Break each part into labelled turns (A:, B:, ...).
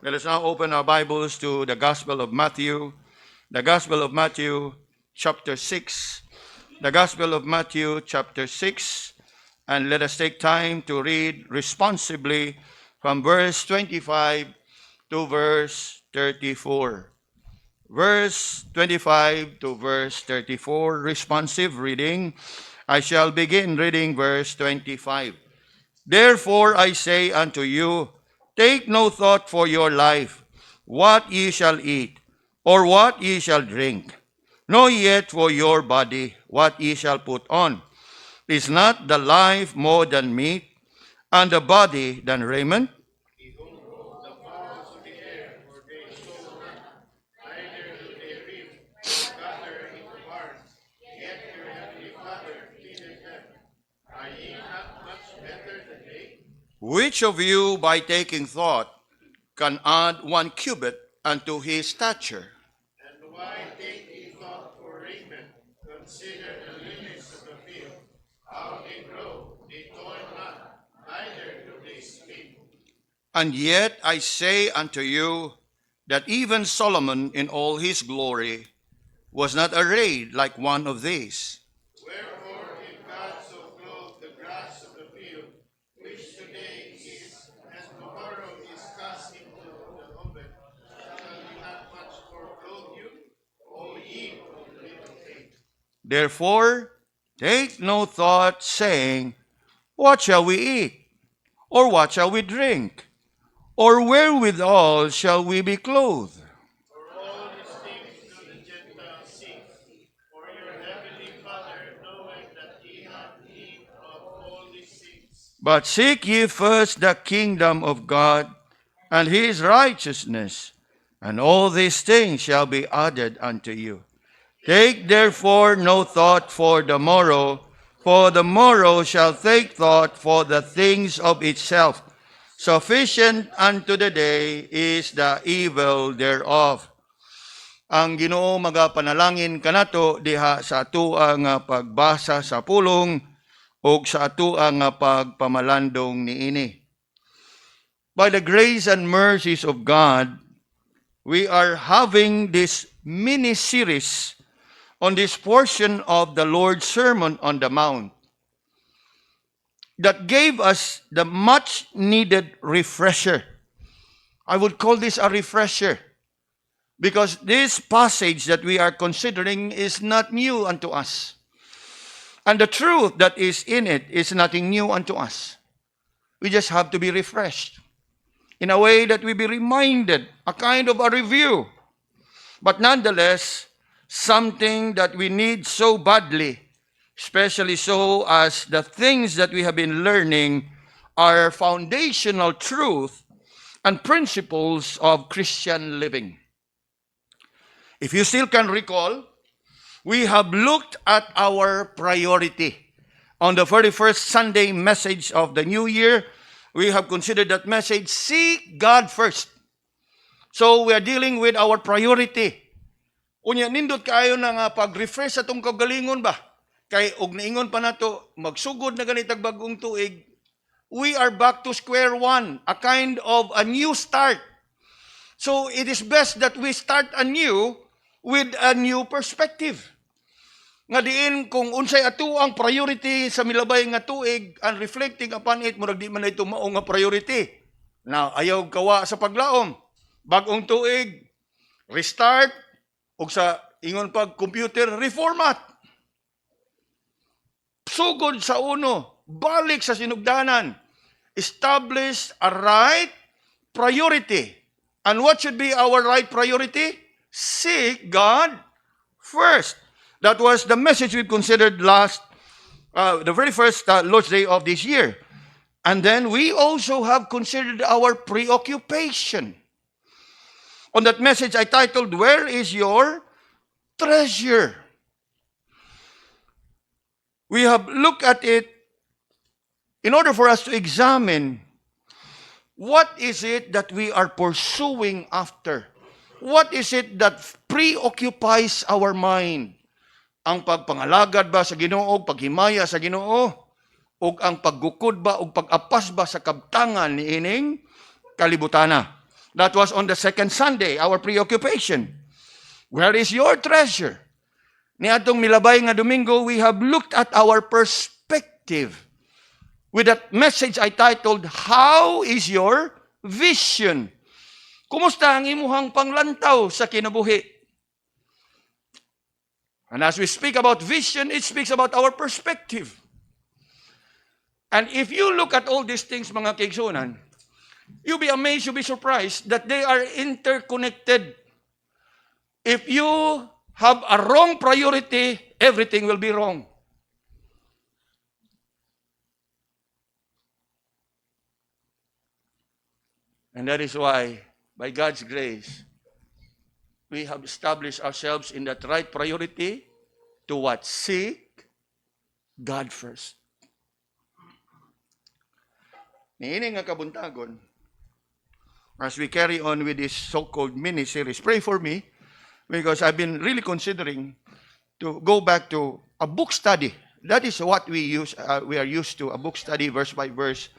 A: Let us now open our Bibles to the Gospel of Matthew, chapter 6. The Gospel of Matthew, chapter 6, and let us take time to read responsibly from verse 25 to verse 34. Verse 25 to verse 34, responsive reading. I shall begin reading verse 25. Therefore I say unto you, take no thought for your life, what ye shall eat, or what ye shall drink, nor yet for your body, what ye shall put on. Is not the life more than meat, and the body than raiment? Which of you, by taking thought, can add 1 cubit unto his stature?
B: And why take ye thought for raiment? Consider the lilies of the field, how they grow, they toil not, neither do they spin.
A: And yet I say unto you, that even Solomon in all his glory was not arrayed like one of these.
B: Wherefore, if God so clothe the grass of the field, which today is, and tomorrow is cast into the oven, shall he not much more clothe you, O ye of little faith?
A: Therefore, take no thought, saying, what shall we eat? Or what shall we drink? Or wherewithal shall we be clothed?
B: For all these things do the Gentiles seek. For your heavenly Father knoweth that ye have need of all these things.
A: But seek ye first the kingdom of God and his righteousness, and all these things shall be added unto you. Take therefore no thought for the morrow shall take thought for the things of itself. Sufficient unto the day is the evil thereof. Ang Ginoo magapanalangin kanato diha sa atoa nga pagbasa sa pulong ug sa atoa nga pagpamalandong niini. By the grace and mercies of God, we are having this mini series on this portion of the Lord's Sermon on the Mount that gave us the much needed refresher. I would call this a refresher because this passage that we are considering is not new unto us. And the truth that is in it is nothing new unto us. We just have to be refreshed in a way that we be reminded, a kind of a review. But nonetheless, something that we need so badly, especially so as the things that we have been learning are foundational truth and principles of Christian living. If you still can recall, we have looked at our priority. On the 31st Sunday message of the new year, we have considered that message, seek God first. So we are dealing with our priority. Unya, nindot kayo na nga pag-refresh atong kagalingon ba? Kay og naingon pa nato, magsugod na ganitag bagong tuig, we are back to square one, a kind of a new start. So it is best that we start anew with a new perspective. Nga diin kung unsay ato ang priority sa milabay nga tuig and reflecting upon it, murag di man ito mao nga priority. Now, ayaw kawa sa paglaom. Bagong tuig, restart, o sa ingon pag computer, reformat. Sugod sa uno, balik sa sinugdanan. Establish a right priority. And what should be our right priority? Seek God first. That was the message we considered the very first Lord's Day of this year. And then we also have considered our preoccupation. On that message I titled, Where is Your Treasure? We have looked at it in order for us to examine what is it that we are pursuing after. What is it that preoccupies our mind? Ang pagpangalagad ba sa Ginoo, paghimaya sa Ginoo, o ang paggukod ba o pag-apas ba sa kabtangan ni ining kalibutana? That was on the second Sunday, our preoccupation. Where is your treasure? Niadtong milabay nga Domingo, we have looked at our perspective. With that message I titled, How is your vision? Kumusta ang imuhang panglantaw sa kinabuhi? And as we speak about vision, it speaks about our perspective. And if you look at all these things, mga kaigsunan, you'll be amazed, you'll be surprised that they are interconnected. If you have a wrong priority, everything will be wrong. And that is why, by God's grace, we have established ourselves in that right priority to what? Seek God first. Niini nga kabuntagon, as we carry on with this so-called mini-series, pray for me, because I've been really considering to go back to a book study. That is what we use. We are used to, a book study verse by verse.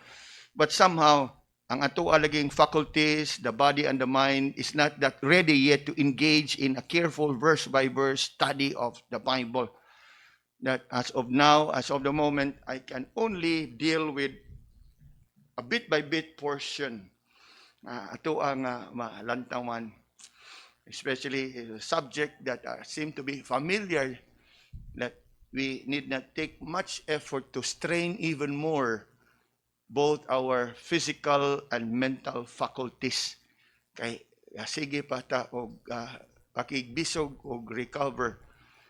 A: But somehow, ang ato alaging faculties, the body and the mind is not that ready yet to engage in a careful verse by verse study of the Bible. That as of now, as of the moment, I can only deal with a bit by bit portion. Ato ang malantawan, especially a subject that seem to be familiar, that we need not take much effort to strain even more both our physical and mental faculties. Kay sige pa ta og pakigbisog og recover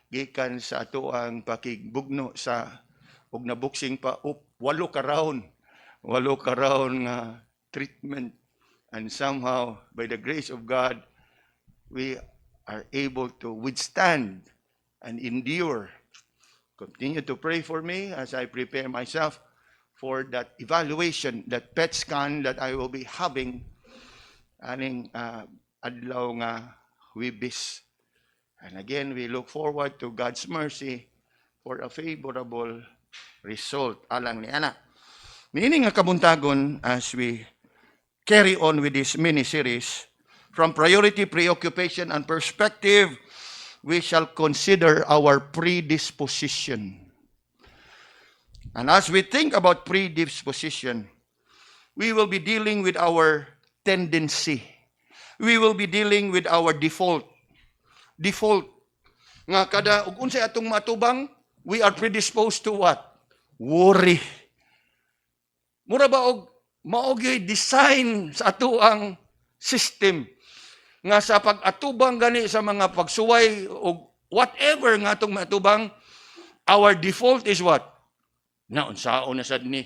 A: gikan sa ato ang pakigbugno sa og nabuksing pa 8 ka round nga treatment, and somehow by the grace of God we are able to withstand and endure. Continue to pray for me as I prepare myself for that evaluation, that PET scan that I will be having aning adlaw nga Huwebes. And again, we look forward to God's mercy for a favorable result. Alang ni ana. Meaning nga kabuntagon as we carry on with this mini-series, from priority, preoccupation, and perspective, we shall consider our predisposition. And as we think about predisposition, we will be dealing with our tendency. We will be dealing with our default. Default. Nga kada, ug unsay atong matubang, we are predisposed to what? Worry. Mura ba og maogi design sa ato ang system nga sa pag-atubang gani sa mga pagsuway o whatever nga atong matubang, our default is what? Na unsaon na sad ni.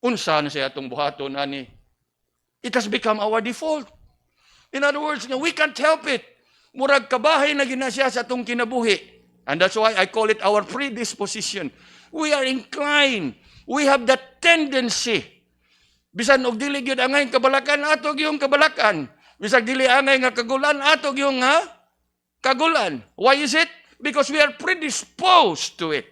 A: Unsa na siya atong buhaton ani. It has become our default. In other words, we can't help it. Murag kabahay na gina siya sa atong kinabuhi. And that's why I call it our predisposition. We are inclined. We have that tendency. Bisan og dili gyud angay kabalakan, ato gyung kabalakan. Bisan dili angay nga kagulan, ato gyung nga kagulan. Why is it? Because we are predisposed to it.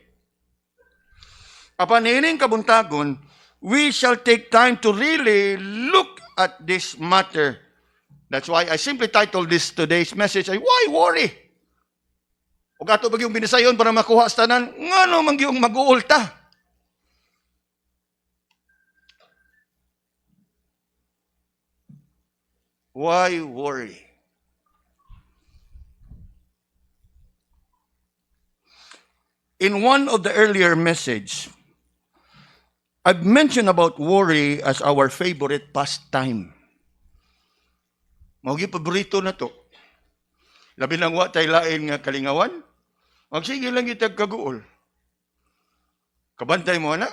A: Apan ining kabuntagon, we shall take time to really look at this matter. That's why I simply titled this today's message, Why Worry? Ug ato ba yung binisayon para makuha sa tanan, ngano man gyung mag-uulta? Why worry? In one of the earlier message, I've mentioned about worry as our favorite pastime. Maugi paborito na to. Labi nang wa tay lain nga kalingawan, magsige lang itag kaguol. Kabantay mo na.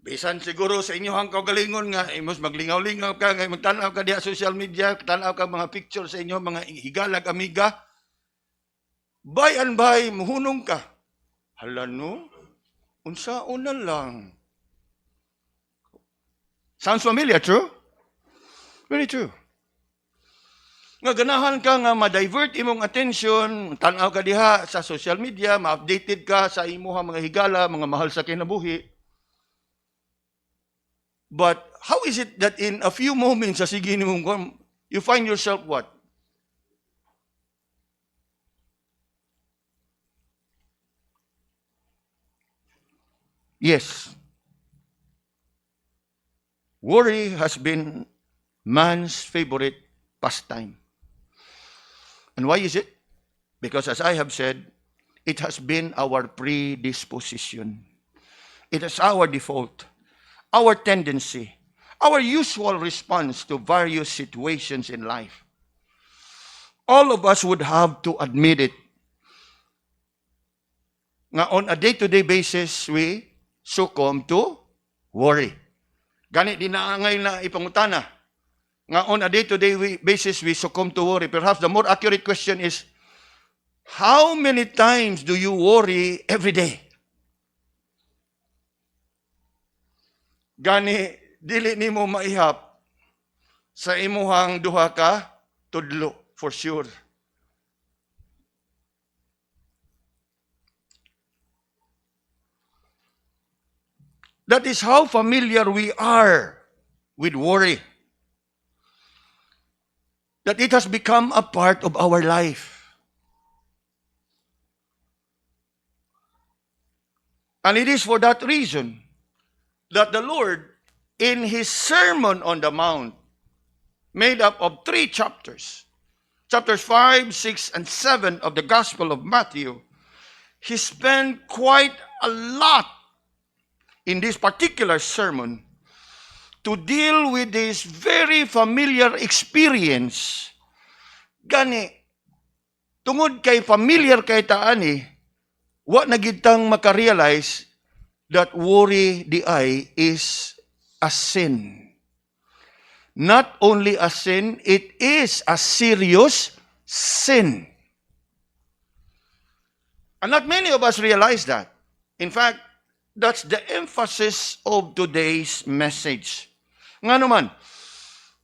A: Bisan siguro sa inyo ang kaugalingon nga imos maglingaw-lingaw ka, nga magtanaw ka diha social media, tanaw ka mga picture sa inyo, mga higalag amiga. By and by, muhunong ka. Hala no, unsaon na lang. Sounds familiar, true? Very true. Nga ganahan ka nga ma-divert imong attention, tanaw ka diha sa social media, ma-updated ka sa imuha mga higala, mga mahal sa kinabuhi. But how is it that in a few moments sa sige nimong you find yourself what? Yes, worry has been man's favorite pastime. And why is it? Because as I have said, it has been our predisposition. It is our default, our tendency, our usual response to various situations in life. All of us would have to admit it. Nga on a day-to-day basis, we succumb to worry. Ganit din na ngayon na ipangutana. Nga on a day-to-day basis, we succumb to worry. Perhaps the more accurate question is, how many times do you worry every day? Gani, dili nimo maihap sa imuhang duha ka tudlo, for sure. That is how familiar we are with worry. That it has become a part of our life. And it is for that reason that the Lord, in His Sermon on the Mount, made up of 3 chapters, chapters 5, 6, and 7 of the Gospel of Matthew, He spent quite a lot in this particular sermon to deal with this very familiar experience. Gani, tungod kay familiar kay taani, wa na gid tang makarealize that worry di ay is a sin. Not only a sin, it is a serious sin. And not many of us realize that. In fact, that's the emphasis of today's message. Nga naman,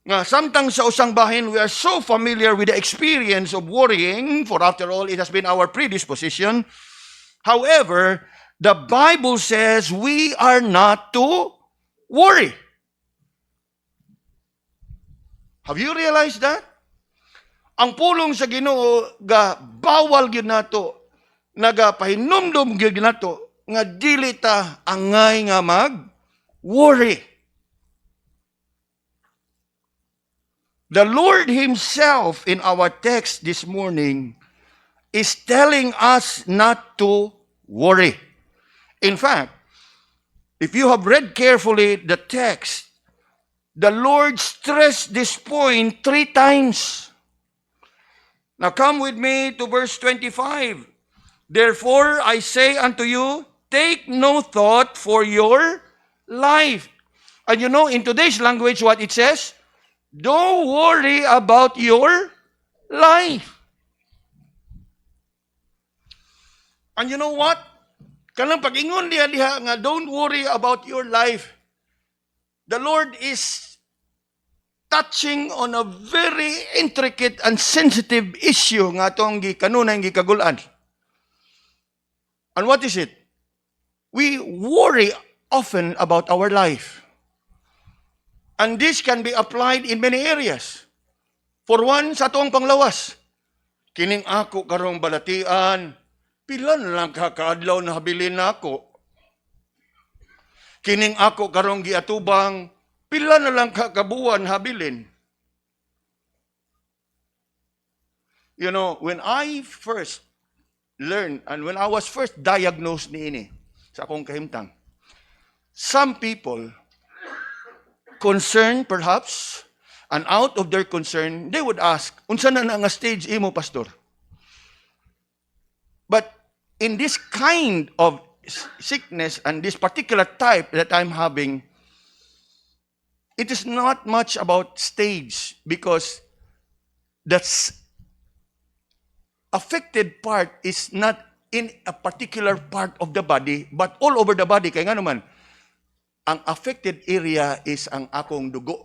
A: nga samtang sa usang bahin, we are so familiar with the experience of worrying, for after all, it has been our predisposition. However, the Bible says we are not to worry. Have you realized that? Ang pulong sa Ginoo ga bawal gyud nato, nagapahinumdum gyud nato nga dili ta angay nga mag-worry. The Lord Himself in our text this morning is telling us not to worry. In fact, if you have read carefully the text, the Lord stressed this point 3 times. Now come with me to verse 25. Therefore I say unto you, take no thought for your life. And you know, in today's language, what it says? Don't worry about your life. And you know what? Kanang pag-ingon diha nga, don't worry about your life. The Lord is touching on a very intricate and sensitive issue nga itong kanunay gikagulan. And what is it? We worry often about our life. And this can be applied in many areas. For one, sa tuong panglawas, kining ako karong balatian, pila na lang kakaadlaw na habilin na ako. Kining ako karong giatubang, pila na lang kakabuan habilin. You know, when I first learned, and when I was first diagnosed niini sa akong kahimtang, some people, concerned perhaps, and out of their concern, they would ask, unsa na nga stage imo, pastor? But in this kind of sickness and this particular type that I'm having, it is not much about stage because that's affected part is not in a particular part of the body, but all over the body. Kaya nga naman, ang affected area is ang akong dugo.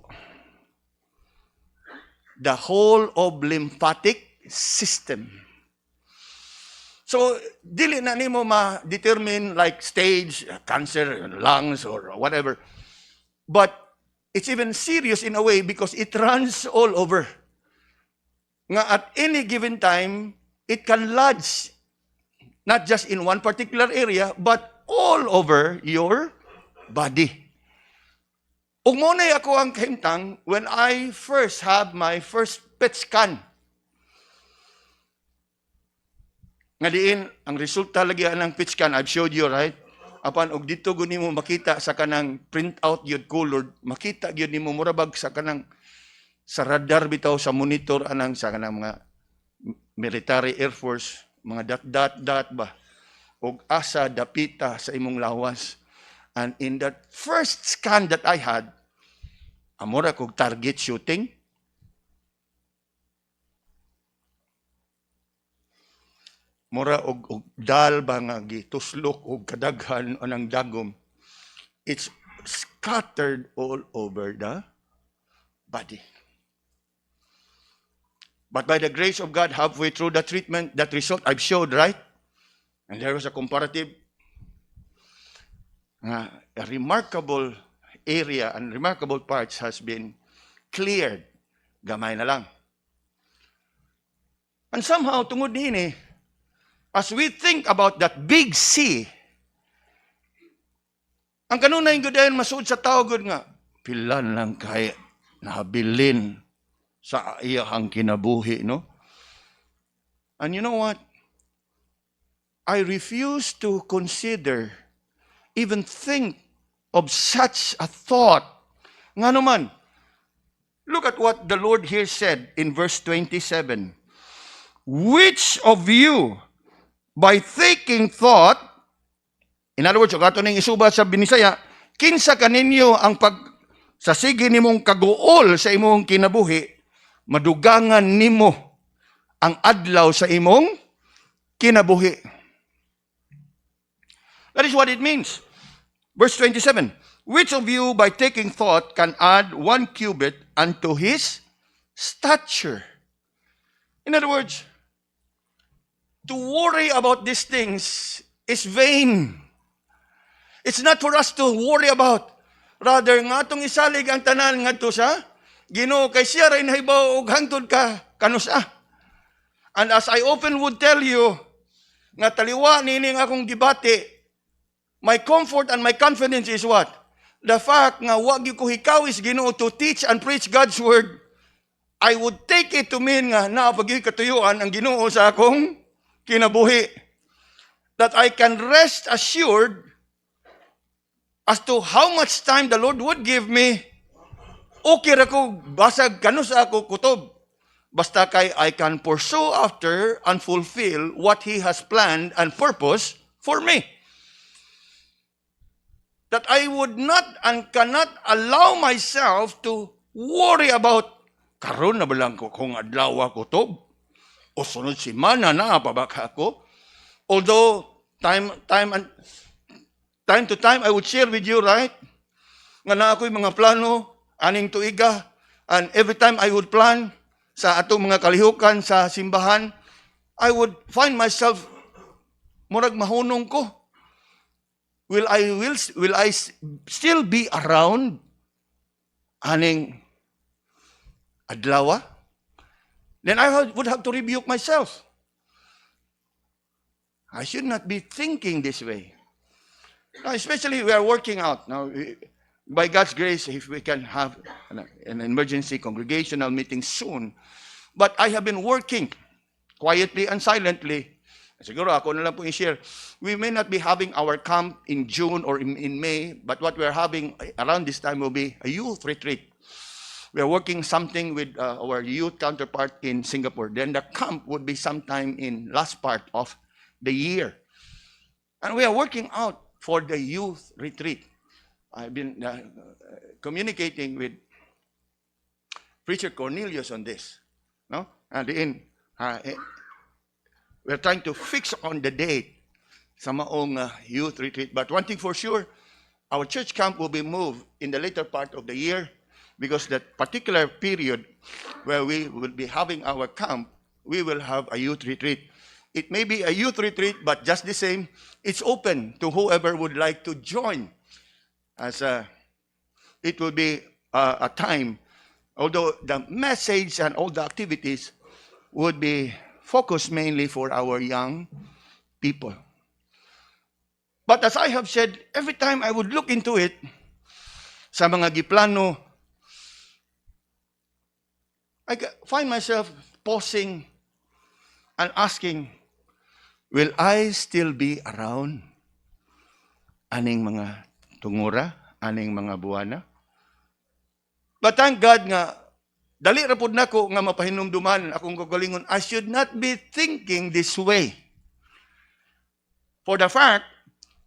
A: The whole of lymphatic system. So, dili na nimo ma-determine like stage, cancer, lungs, or whatever. But it's even serious in a way because it runs all over. nga at any given time, it can lodge not just in one particular area, but all over your body. Ug mo na ako ang kahimtang when I first have my first PET scan. Nga diin, ang resulta lagi ng PET scan, I've showed you, right? Apan og dito guni mo makita sa kanang printout yun colored, makita gyud nimo murabag sa kanang sa radar bitaw sa monitor anang sa kanang mga military air force, mga dot ba og asa dapita sa imong lawas. And in that first scan that I had, amora kog target shooting. Mura og dal ba nga gituslok og kadaghan anang dagom. It's scattered all over the body. But by the grace of God, halfway through the treatment, that result I've showed, right? And there was a comparative, a remarkable area and remarkable parts has been cleared. Gamay na lang. And somehow, tungod din as we think about that big C, ang kanunay yung gudayon masuod sa tao gud nga, pilan lang kay nabilin sa iyahang kinabuhi, no? And you know what? I refuse to consider, even think of such a thought. Nga naman, look at what the Lord here said in verse 27. Which of you, by taking thought, in other words, ato ning isubat sa binisaya, kinsa kaninyo ang sa sige nimong kaguol sa imong kinabuhi, madugangan nimo ang adlaw sa imong kinabuhi. That is what it means. Verse 27, which of you by taking thought can add 1 cubit unto his stature? In other words, to worry about these things is vain. It's not for us to worry about. Rather, nga itong isalig ang tanan nga ito sa Ginoo kay siya rin nahibaw og hangtod ka kanusa. And as I often would tell you, nga taliwa nining akong gibati, my comfort and my confidence is what? The fact nga wag ko hikawis Ginoo to teach and preach God's word, I would take it to mean nga naapagi katuyuan ang Ginoo sa akong kinabuhi. That I can rest assured as to how much time the Lord would give me. Okay ra ko basag kanusa ako kutob. Basta kay I can pursue after and fulfill what He has planned and purpose for me. That I would not and cannot allow myself to worry about karon na balang ko kung adlaw ko to o sunod semana na pabaka ko. Although time to time I would share with you, right? Nga na ako'y mga plano aning tuiga, and every time I would plan sa atong mga kalihukan sa simbahan, I would find myself murag mahunong ko. Will I still be around aning adlaw? Then I would have to rebuke myself. I should not be thinking this way. Now, especially we are working out. Now, by God's grace, if we can have an emergency congregational meeting soon. But I have been working quietly and silently. Siguro ako na lang po i-share. We may not be having our camp in June or in May, but what we're having around this time will be a youth retreat. We are working something with our youth counterpart in Singapore. Then the camp would be sometime in last part of the year. And we are working out for the youth retreat. I've been communicating with Preacher Cornelius on this. No? And we're trying to fix on the date sa maong youth retreat. But one thing for sure, our church camp will be moved in the later part of the year because that particular period where we will be having our camp, we will have a youth retreat. It may be a youth retreat, but just the same, it's open to whoever would like to join. As it will be a time, although the message and all the activities would be focused mainly for our young people. But as I have said, every time I would look into it, sa mga giplano, I find myself pausing and asking, will I still be around? Aning mga tungura, aning mga buwana? But thank God nga, dali ra pud nako nga mapahinumduman akong kagalingon, I should not be thinking this way. For the fact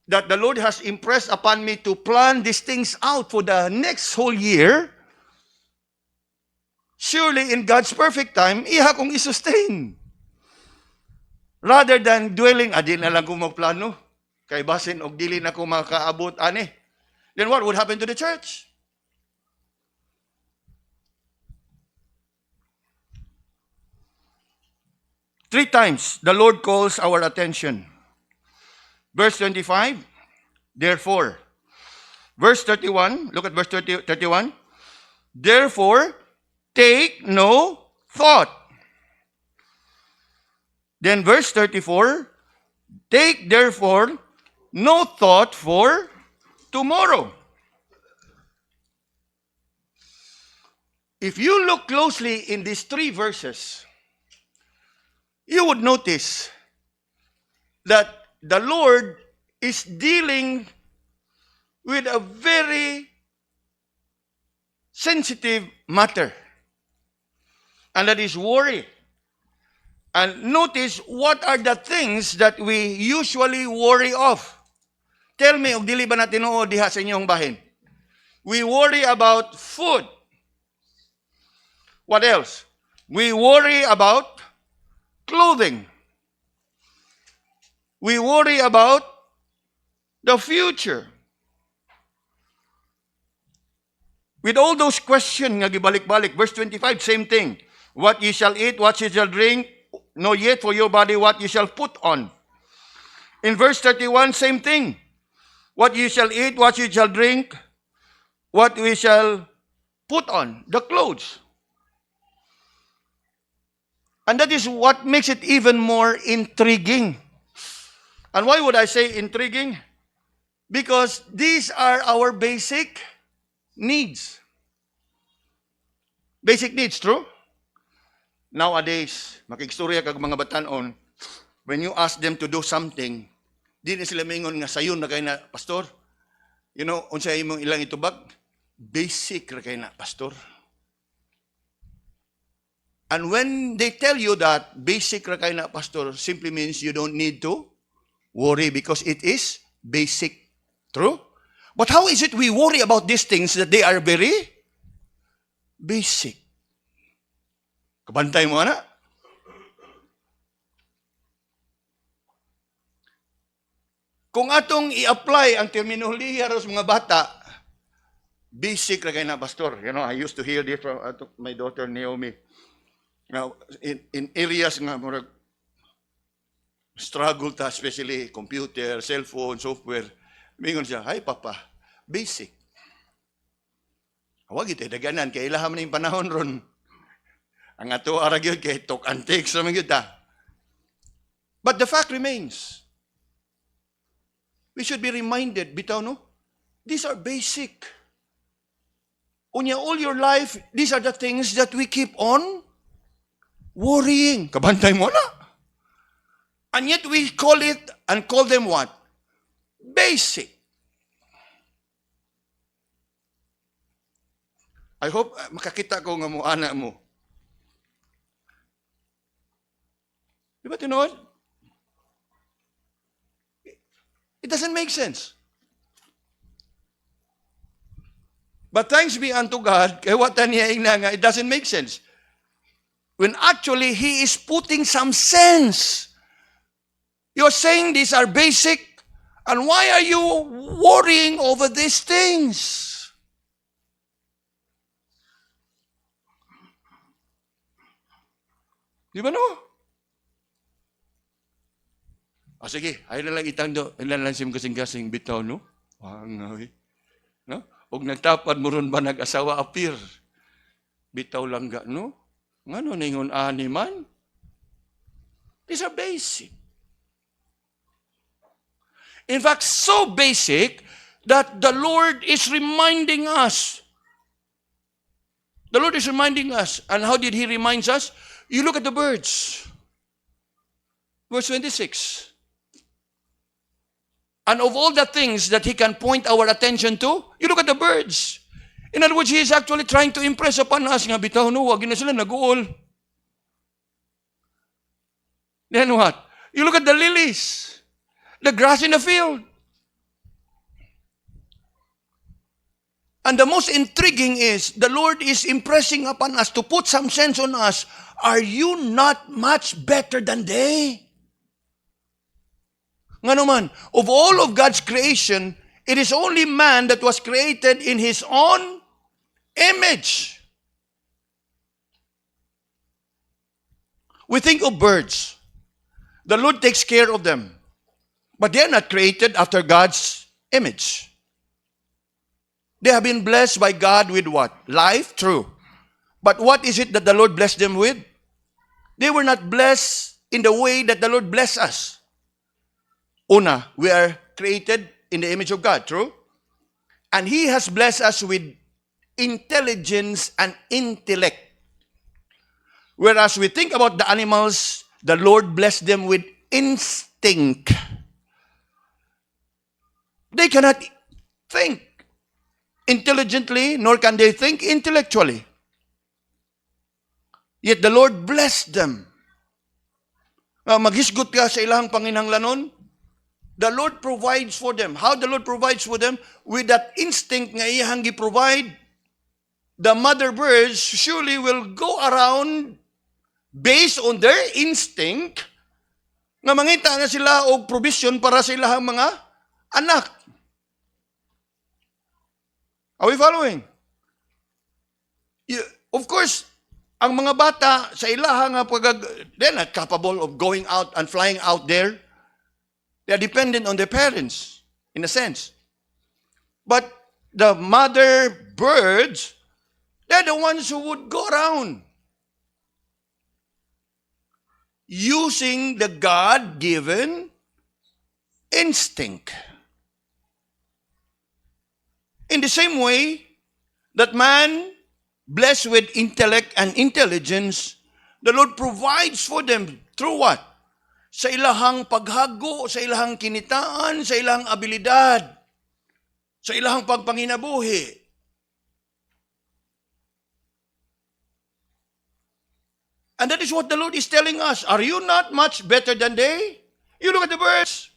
A: that the Lord has impressed upon me to plan these things out for the next whole year, surely in God's perfect time, iha kong isustain. Rather than dwelling, di na lang ko magplano, kay basin og dili na ko makaabot, ani. Then what would happen to the church? Three times, the Lord calls our attention. Verse 25, therefore. Verse 31, look at verse 31. Therefore, take no thought. Then verse 34, take therefore no thought for tomorrow. If you look closely in these three verses, you would notice that the Lord is dealing with a very sensitive matter, and that is worry. And notice what are the things that we usually worry of. Tell me, og dili ba natin tinuod diha sa inyong bahin? We worry about food. What else? We worry about clothing. We worry about the future. With all those questions nga gibalik-balik, verse 25, same thing. What ye shall eat, what ye shall drink, know yet for your body what ye shall put on. In verse 31, same thing. What ye shall eat, what ye shall drink, what we shall put on, the clothes. And that is what makes it even more intriguing. And why would I say intriguing? Because these are our basic needs. Basic needs, true? Nowadays, makigstorya kag mga batanon, when you ask them to do something, di na sila mingon nga sayon na kay na, pastor. You know, unsay imong ilang itubag? Basic ra kay na, pastor. And when they tell you that basic ra kay na, pastor, simply means you don't need to worry because it is basic. True? But how is it we worry about these things that they are very basic? Kabantay mo na. Kung atong i-apply ang terminolohiya sa mga bata, basic ra kay na, pastor. You know, I used to hear this from my daughter Naomi. Now, in areas nga murag struggle ta, especially computer, cellphone, software, mingon siya, "Hi papa, basic." Awag ito, daganan, kaya ilahan man yung panahon ron. Ang ato arag yun, kaya talk antics naman yun ta. But the fact remains, we should be reminded, bitaw no, these are basic. Unya, all your life, these are the things that we keep on worrying. Kabantay mo na. And yet we call it, and call them what? Basic. I hope makakita ko nga mo, anak mo. Di ba tinood? It doesn't make sense. But thanks be unto God, kaya what niya nga, it doesn't make sense. When actually, He is putting some sense. You're saying these are basic, and why are you worrying over these things? Di ba no? Sige, ay na lang itando, ilan lang sim kasing-kasing bitaw, no? Wangawi. No? Og nagtapad mo ron ba nag-asawa apir? Bitaw lang ga, no? Ngano ningon ani man?
C: These are basic. In fact, so basic that the Lord is reminding us. The Lord is reminding us. And how did He remind us? You look at the birds. Verse 26. And of all the things that He can point our attention to, you look at the birds. In other words, He is actually trying to impress upon us, nga bitaw no, wag na sila nag-uol. Then what? You look at the lilies, the grass in the field. And the most intriguing is, the Lord is impressing upon us to put some sense on us. Are you not much better than they? Nga naman, of all of God's creation, it is only man that was created in his own image. We think of birds. The Lord takes care of them. But they are not created after God's image. They have been blessed by God with what? Life? True. But what is it that the Lord blessed them with? They were not blessed in the way that the Lord blessed us. Una, we are created in the image of God, true? And He has blessed us with intelligence and intellect. Whereas we think about the animals, the Lord blessed them with instinct. They cannot think intelligently, nor can they think intellectually. Yet the Lord blessed them. Maghisgot ka sa ilahang panginahanglanon, the Lord provides for them. How the Lord provides for them? With that instinct nga iyang gi-provide, the mother birds surely will go around based on their instinct nga mangita na sila og provision para sa ilahang mga anak. Are we following? Of course, ang mga bata sa ilahang they're not capable of going out and flying out there. They are dependent on their parents, in a sense. But the mother birds, they're the ones who would go around using the God-given instinct. In the same way that man, blessed with intellect and intelligence, the Lord provides for them through what? Sa ilahang paghago, sa ilahang kinitaan, sa ilahang abilidad, sa ilahang pagpanginabuhi. And that is what the Lord is telling us. Are you not much better than they? You look at the birds.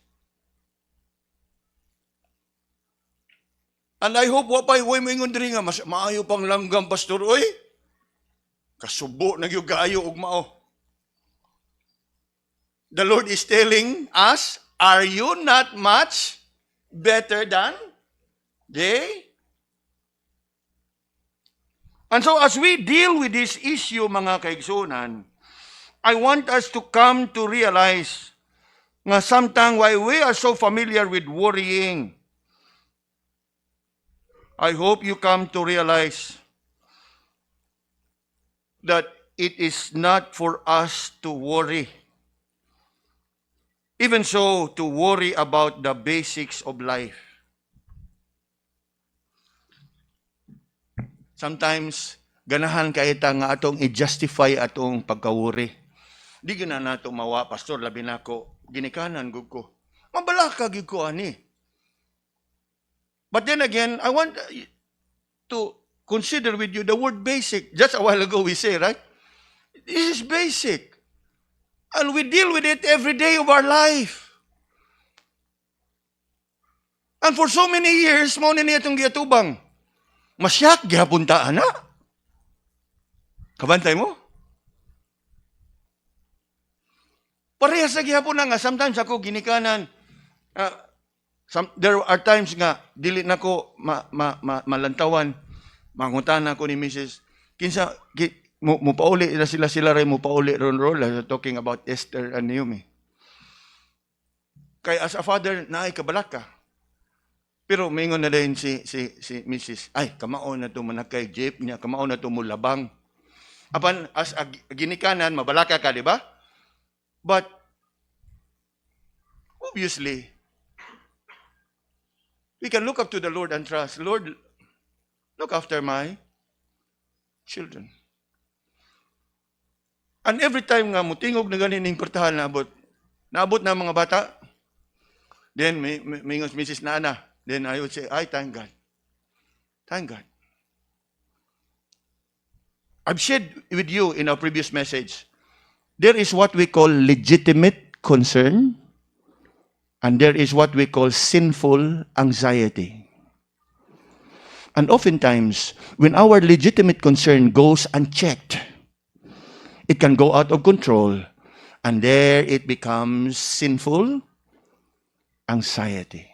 C: And I hope wapay way moingon diri nga mas maayo pang langgam pastor oy. Kasubo nagyugayo og mao. The Lord is telling us, are you not much better than they? And so as we deal with this issue, mga kaigsunan, I want us to come to realize nga sometimes why we are so familiar with worrying, I hope you come to realize that it is not for us to worry. Even so, to worry about the basics of life. Sometimes, ganahan kaita nga atong i-justify atong pagka-worry. Di gina nato mawa, pastor, labi na ko, ginikanan gud ko. Mabalaka gid ko ani. But then again, I want to consider with you the word basic. Just a while ago we say, right? This is basic. And we deal with it every day of our life. And for so many years, mao na niya itong giatubang. Masyak, gihapuntaan na. Kabantay mo? Parehas na gihapon na nga. Sometimes ako ginikanan. There are times nga, dili na ko malantawan. Mangutan ako ni Mrs. Kinsa, mupauli na sila rin, mupauli ron talking about Esther and Naomi. Kaya as a father, naay kabalat ka. Pero mingon na din si Mrs. Ay, kamaon na ito manakay jeep niya, kamaon na ito mulabang. Apan, as a ginikanan, mabalaka ka, di ba? But
A: obviously, we can look up to the Lord and trust, Lord, look after my children. And every time nga mutingog na ganin ning portahan naabot na mga bata, then may Mrs. Nana, then I would say, I thank God. Thank God. I've shared with you in our previous message, there is what we call legitimate concern, and there is what we call sinful anxiety. And oftentimes, when our legitimate concern goes unchecked, it can go out of control, and there it becomes sinful anxiety.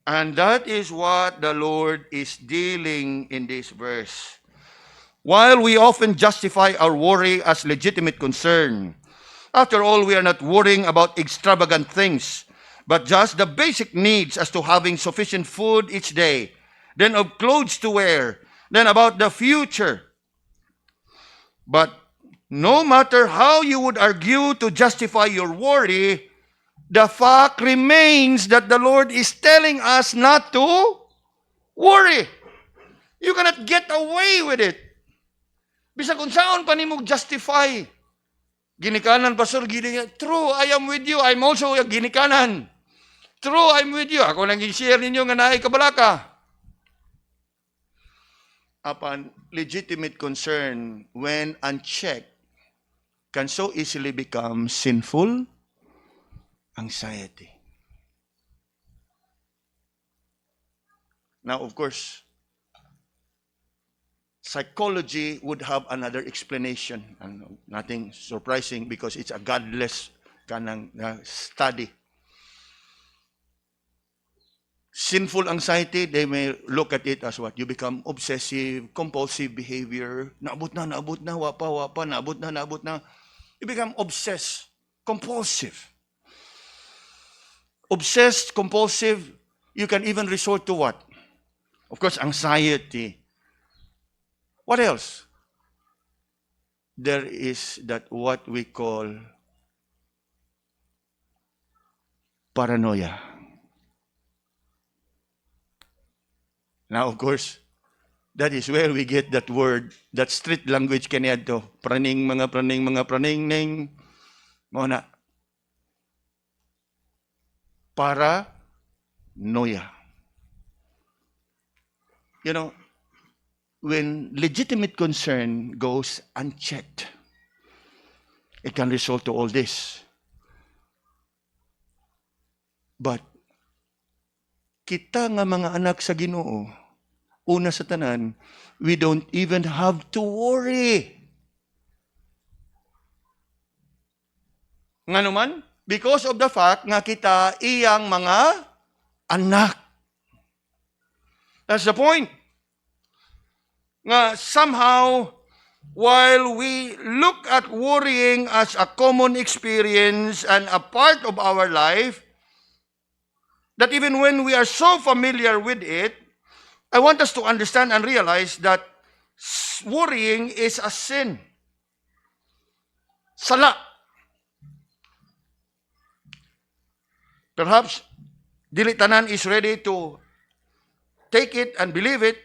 A: And that is what the Lord is dealing in this verse. While we often justify our worry as legitimate concern, after all, we are not worrying about extravagant things, but just the basic needs as to having sufficient food each day, then of clothes to wear, then about the future. But no matter how you would argue to justify your worry, the fact remains that the Lord is telling us not to worry. You cannot get away with it. Bisa kung saan pa nimo justify. Ginikanan, Pastor, ginikanan. True, I am with you. I'm also ginikanan. True, I'm with you. Ako nang i-share ninyo nga naay kabalaka. Upon legitimate concern, when unchecked, can so easily become sinful anxiety. Now, of course, psychology would have another explanation, and nothing surprising because it's a godless kanang study. Sinful anxiety, they may look at it as what? You become obsessive, compulsive behavior. Naabot na, wapa, naabot na. You become obsessed, compulsive. Obsessed, compulsive, you can even resort to what? Of course, anxiety. What else? There is that what we call paranoia. Now, of course, that is where we get that word, that street language kaniyadto. Praning, mga praning, ning. Muna. Paranoia. You know, when legitimate concern goes unchecked, it can result to all this. But kita nga mga anak sa Ginoo, una sa tanan, we don't even have to worry. Nga naman, because of the fact nga kita iyang mga anak. That's the point. Nga somehow, while we look at worrying as a common experience and a part of our life, that even when we are so familiar with it, I want us to understand and realize that worrying is a sin. Sala. Perhaps dili tanan is ready to take it and believe it.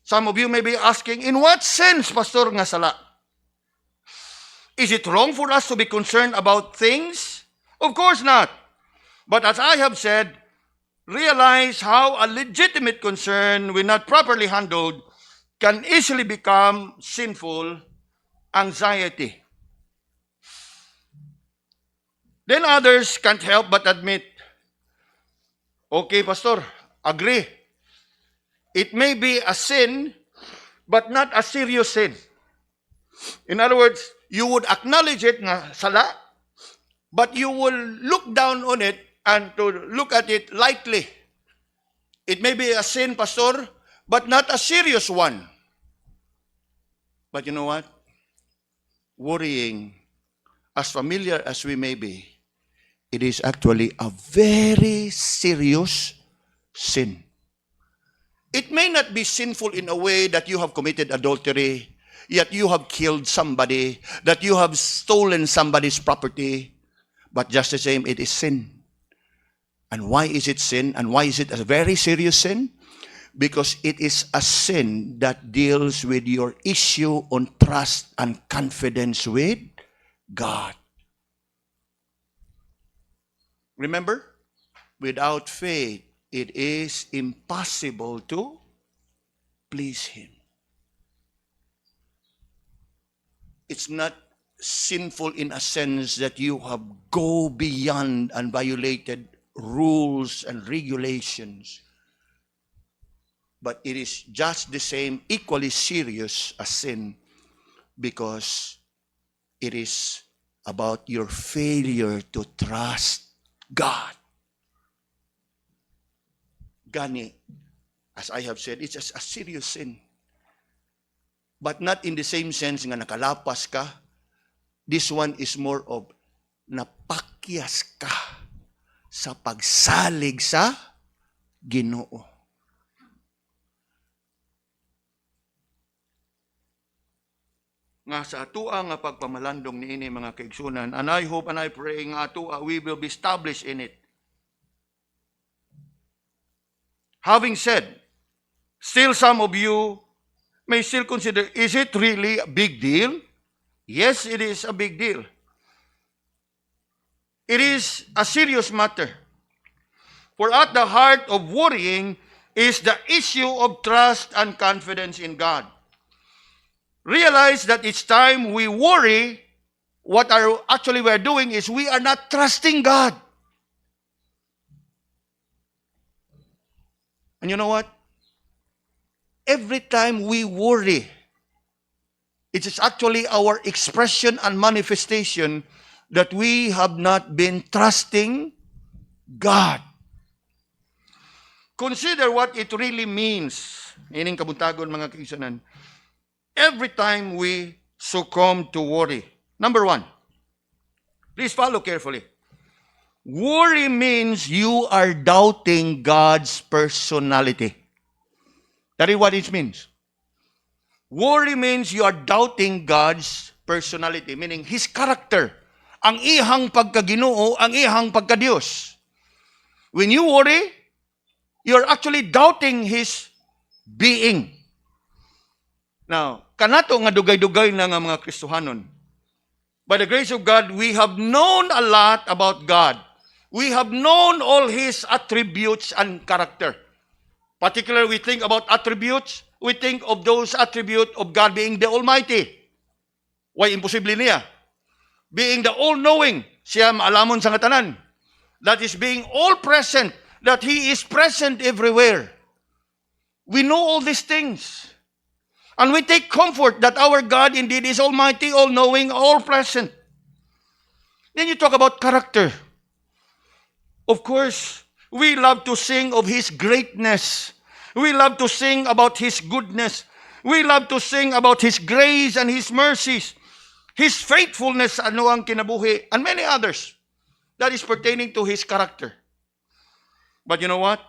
A: Some of you may be asking, in what sense, Pastor, nga sala? Is it wrong for us to be concerned about things? Of course not. But as I have said, realize how a legitimate concern, when not properly handled, can easily become sinful anxiety. Then others can't help but admit, okay, Pastor, agree. It may be a sin, but not a serious sin. In other words, you would acknowledge it nga sala, but you will look down on it and to look at it lightly. It may be a sin, Pastor, but not a serious one. But you know what? Worrying, as familiar as we may be, it is actually a very serious sin. It may not be sinful in a way that you have committed adultery,
C: yet you have killed somebody, that you have stolen somebody's property, but just the same, it is sin. And why is it sin? And why is it a very serious sin? Because it is a sin that deals with your issue on trust and confidence with God. Remember, without faith, it is impossible to please Him. It's not sinful in a sense that you have go beyond and violated rules and regulations. But it is just the same, equally serious as sin, because it is about your failure to trust God. Gani, as I have said, it's a serious sin. But not in the same sense nga nakalapas ka. This one is more of napakyas ka sa pagsalig sa Ginoo. Nga sa atua nga pagpamalandong niini mga kaigsunan, and I hope and I pray nga atua we will be established in it. Having said, still some of you may still consider, is it really a big deal? Yes, it is a big deal. It is a serious matter. For at the heart of worrying is the issue of trust and confidence in God. Realize that each time we worry, what we're doing is we are not trusting God. And you know what? Every time we worry, it is actually our expression and manifestation that we have not been trusting God. Consider what it really means. Ining kabuntagon mga kaisanan. Every time we succumb to worry. Number one, please follow carefully. Worry means you are doubting God's personality. That is what it means. Worry means you are doubting God's personality, meaning His character. Ang ihang pagkaginoo, ang ihang pagkadiyos. When you worry, you're actually doubting His being. Now, kanato nga dugay-dugay na nga mga Kristohanon. By the grace of God, we have known a lot about God. We have known all His attributes and character. Particularly, we think about attributes. We think of those attributes of God being the Almighty. Why imposible niya? Being the all-knowing, siya maalamon sa katanan. That is being all-present, that He is present everywhere. We know all these things. And we take comfort that our God indeed is almighty, all-knowing, all-present. Then you talk about character. Of course, we love to sing of His greatness. We love to sing about His goodness. We love to sing about His grace and His mercies. His faithfulness, ano ang kinabuhi, and many others that is pertaining to His character. But you know what?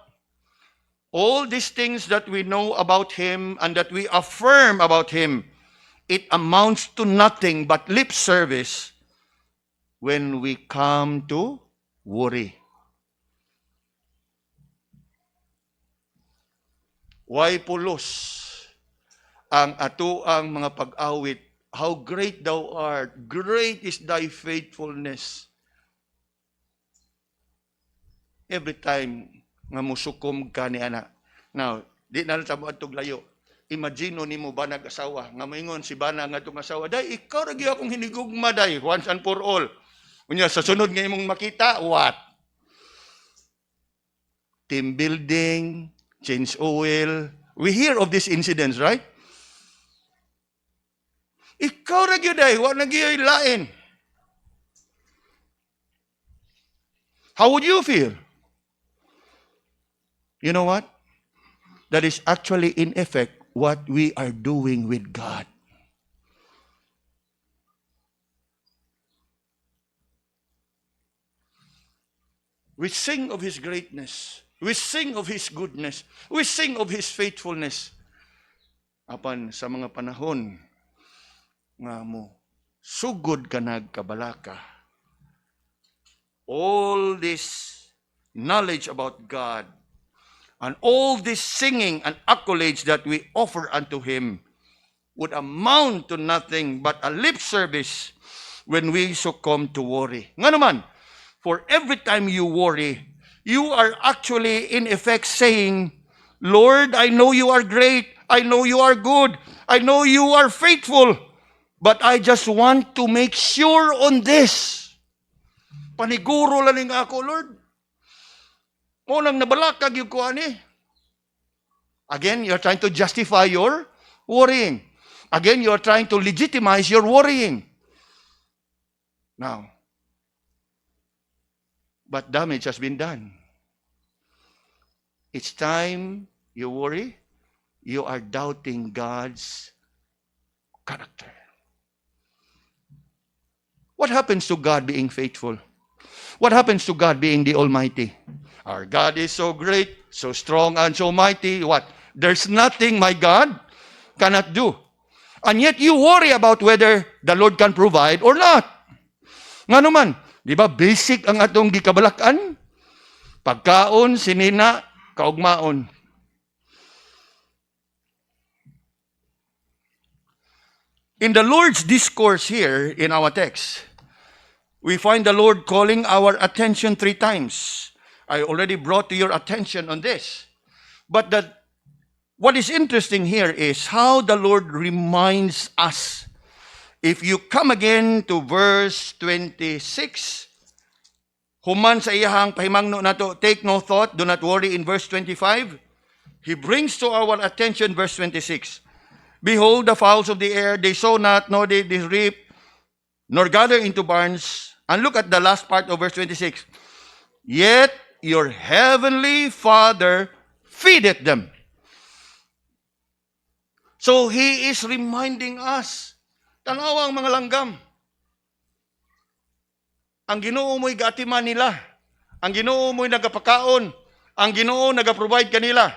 C: All these things that we know about Him and that we affirm about Him, it amounts to nothing but lip service when we come to worry. Why pulos ang atuang mga pag-awit? How great thou art, great is thy faithfulness. Every time nga musukom ka ni ana. Now, di na lang tabo atog layo. Imagine ni mo ba nag-asawa nga maingon si bana nga itong asawa, day ikaw ra gyud akong hinigugma day once and for all. Unya sa sunod nga imong makita, what? Team building, change oil. We hear of these incidents, right? Ikaw ra gyud ay wa na gyud lain. How would you feel? You know what? That is actually in effect what we are doing with God. We sing of His greatness. We sing of His goodness. We sing of His faithfulness. Apan sa mga panahon
A: nga mo sugod ka nagkabalaka. All this knowledge about God and all this singing and accolades that we offer unto Him would amount to nothing but a lip service when we succumb to worry. Nga naman, for every time you worry, you are actually in effect saying, Lord, I know you are great. I know you are good. I know you are faithful. But I just want to make sure on this. Paniguro lang nga ako, Lord. Mo nang nabalakag yung kuha ni. Again, you're trying to justify your worrying. Again, you're trying to legitimize your worrying. Now, but damage has been done. Each time you worry, you are doubting God's character. What happens to God being faithful? What happens to God being the Almighty? Our God is so great, so strong, and so mighty. What? There's nothing my God cannot do. And yet you worry about whether the Lord can provide or not. Nga naman, di ba basic ang atong gikabalakan? Pagkaon, sinina, kaugmaon. In the Lord's discourse here in our text, we find the Lord calling our attention 3 times. I already brought to your attention on this. But what is interesting here is how the Lord reminds us. If you come again to verse 26, human sa iyahang pahimangno nato, take no thought, do not worry in verse 25. He brings to our attention verse 26. Behold the fowls of the air, they sow not, nor they reap, nor gather into barns. And look at the last part of verse 26. Yet your heavenly Father feedeth them. So He is reminding us, tanawa ang mga langgam. Ang Ginoo mo'y gaatiman nila. Ang Ginoo mo'y nagapakaon. Ang Ginoo nagaprovide kanila.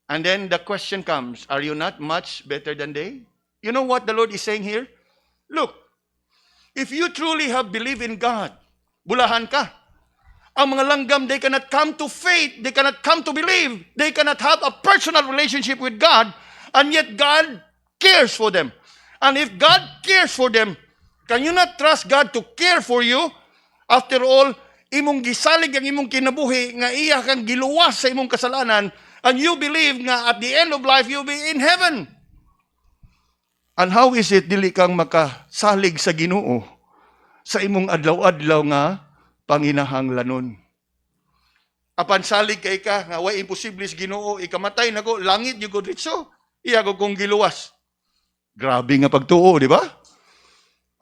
A: And then the question comes, are you not much better than they? You know what the Lord is saying here? Look, if you truly have believed in God, bulahan ka. Ang mga langgam, they cannot come to faith. They cannot come to believe. They cannot have a personal relationship with God. And yet God cares for them. And if God cares for them, can you not trust God to care for you? After all, imong gisalig ang imong kinabuhi nga iya kang giluwas sa imong kasalanan, and you believe nga at the end of life you'll be in heaven. And how is it dili kang makasalig sa Ginoo sa imong adlaw-adlaw nga panginahanglanon? Apan salig kay ka nga way imposible sa Ginoo, ikamatay nako langit yung diretso. Iya ko kung giluwas. Grabe nga pagtuo, di ba?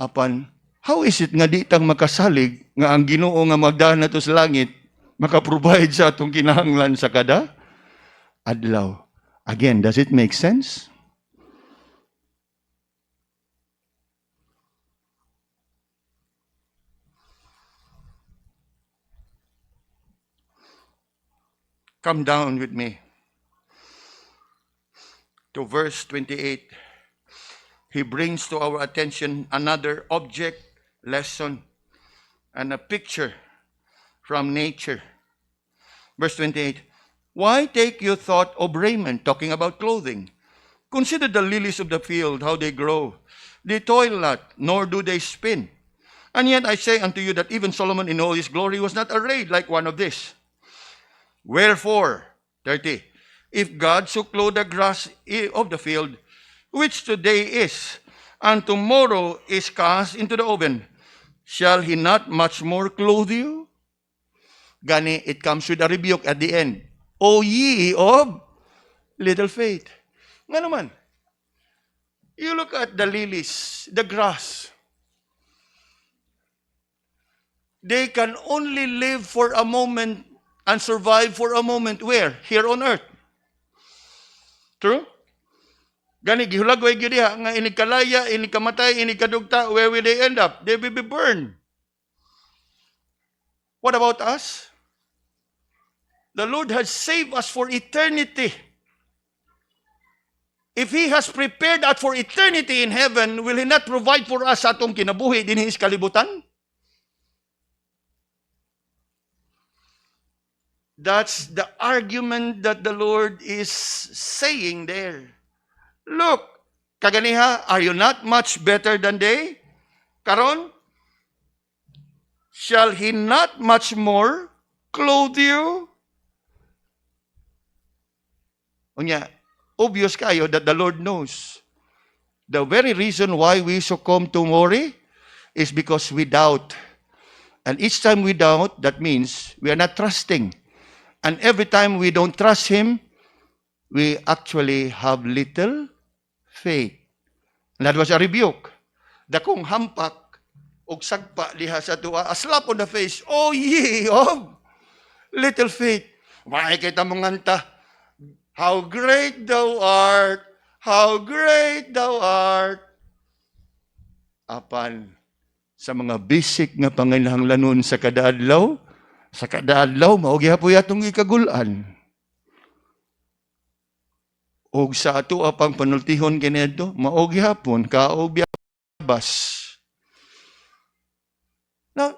A: Apan, how is it nga di tang makasalig nga ang Ginoo nga magdaan nato sa langit makaprovide sa atong kinahanglan sa kada adlaw? Again, does it make sense? Come down with me to verse 28. He brings to our attention another object lesson and a picture from nature. Verse 28. Why take you thought of raiment? Talking about clothing. Consider the lilies of the field, how they grow. They toil not, nor do they spin. And yet I say unto you that even Solomon in all his glory was not arrayed like one of these. Wherefore, 30, if God so clothe the grass of the field, which today is, and tomorrow is cast into the oven, shall He not much more clothe you? Gani, it comes with a rebuke at the end. O ye of little faith. Nga naman, you look at the lilies, the grass. They can only live for a moment and survive for a moment. Where? Here on earth. True? Gani, gihulagway gyud diha nga inig kalaya, inig kamatay, inig kadugta, where will they end up? They will be burned. What about us? The Lord has saved us for eternity. If He has prepared us for eternity in heaven, will He not provide for us sa atong kinabuhi din His kalibutan? That's the argument that the Lord is saying there. Look, kaganiha, are you not much better than they? Karon, shall He not much more clothe you? Unya, obvious kayo that the Lord knows. The very reason why we succumb to worry is because we doubt. And each time we doubt, that means we are not trusting. And every time we don't trust Him, we actually have little faith. And that was a rebuke. Dakong hampak og sagpa diha sa tuwa, a slap on the face, oh ye of little faith. Makikita mo nganta, how great thou art, how great thou art. Apan, sa mga basic nga panginahanglanon sa kadaadlaw, maogi hapoy atong ikagulan. Og sa ato apang panultihon kinedto, maogi hapon kaog biyabas. Now,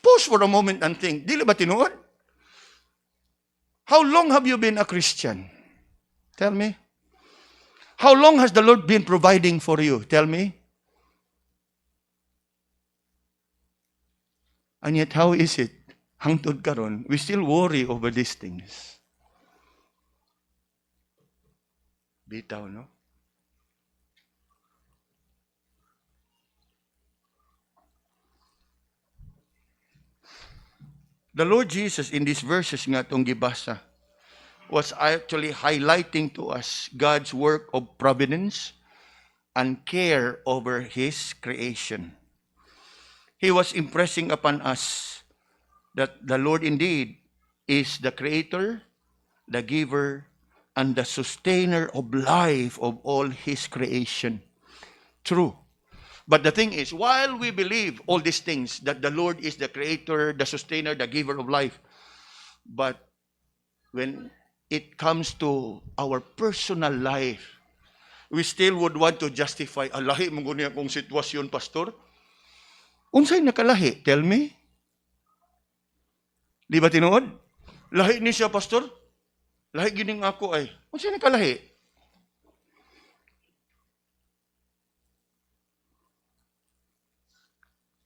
A: pause for a moment and think, dili ba tinuod? How long have you been a Christian? Tell me. How long has the Lord been providing for you? Tell me. And yet, how is it? Hangtod karon, we still worry over these things. Bitaw, no? The Lord Jesus in these verses nga itong gibasa was actually highlighting to us God's work of providence and care over His creation. He was impressing upon us that the Lord indeed is the creator, the giver, and the sustainer of life of all His creation. True. But the thing is, while we believe all these things, that the Lord is the creator, the sustainer, the giver of life, but when it comes to our personal life, we still would want to justify, lahi mo guni akong sitwasyon, pastor. Unsay nakalahi? Tell me. Di ba tinuod? Lahi ni siya, pastor. Lahi gining ako ay. Unsay nakalahi?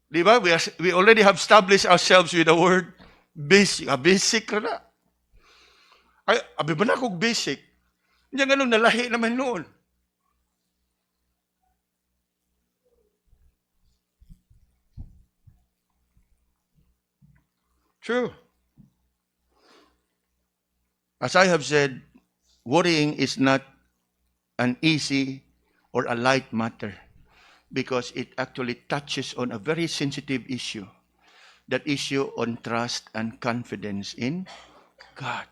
A: Di ba? We already have established ourselves with the word basic. Basic na. Ay, abi ba na kong basic? Hindi ganun, nalahi naman noon. True. As I have said, worrying is not an easy or a light matter, because it actually touches on a very sensitive issue, that issue on trust and confidence in God.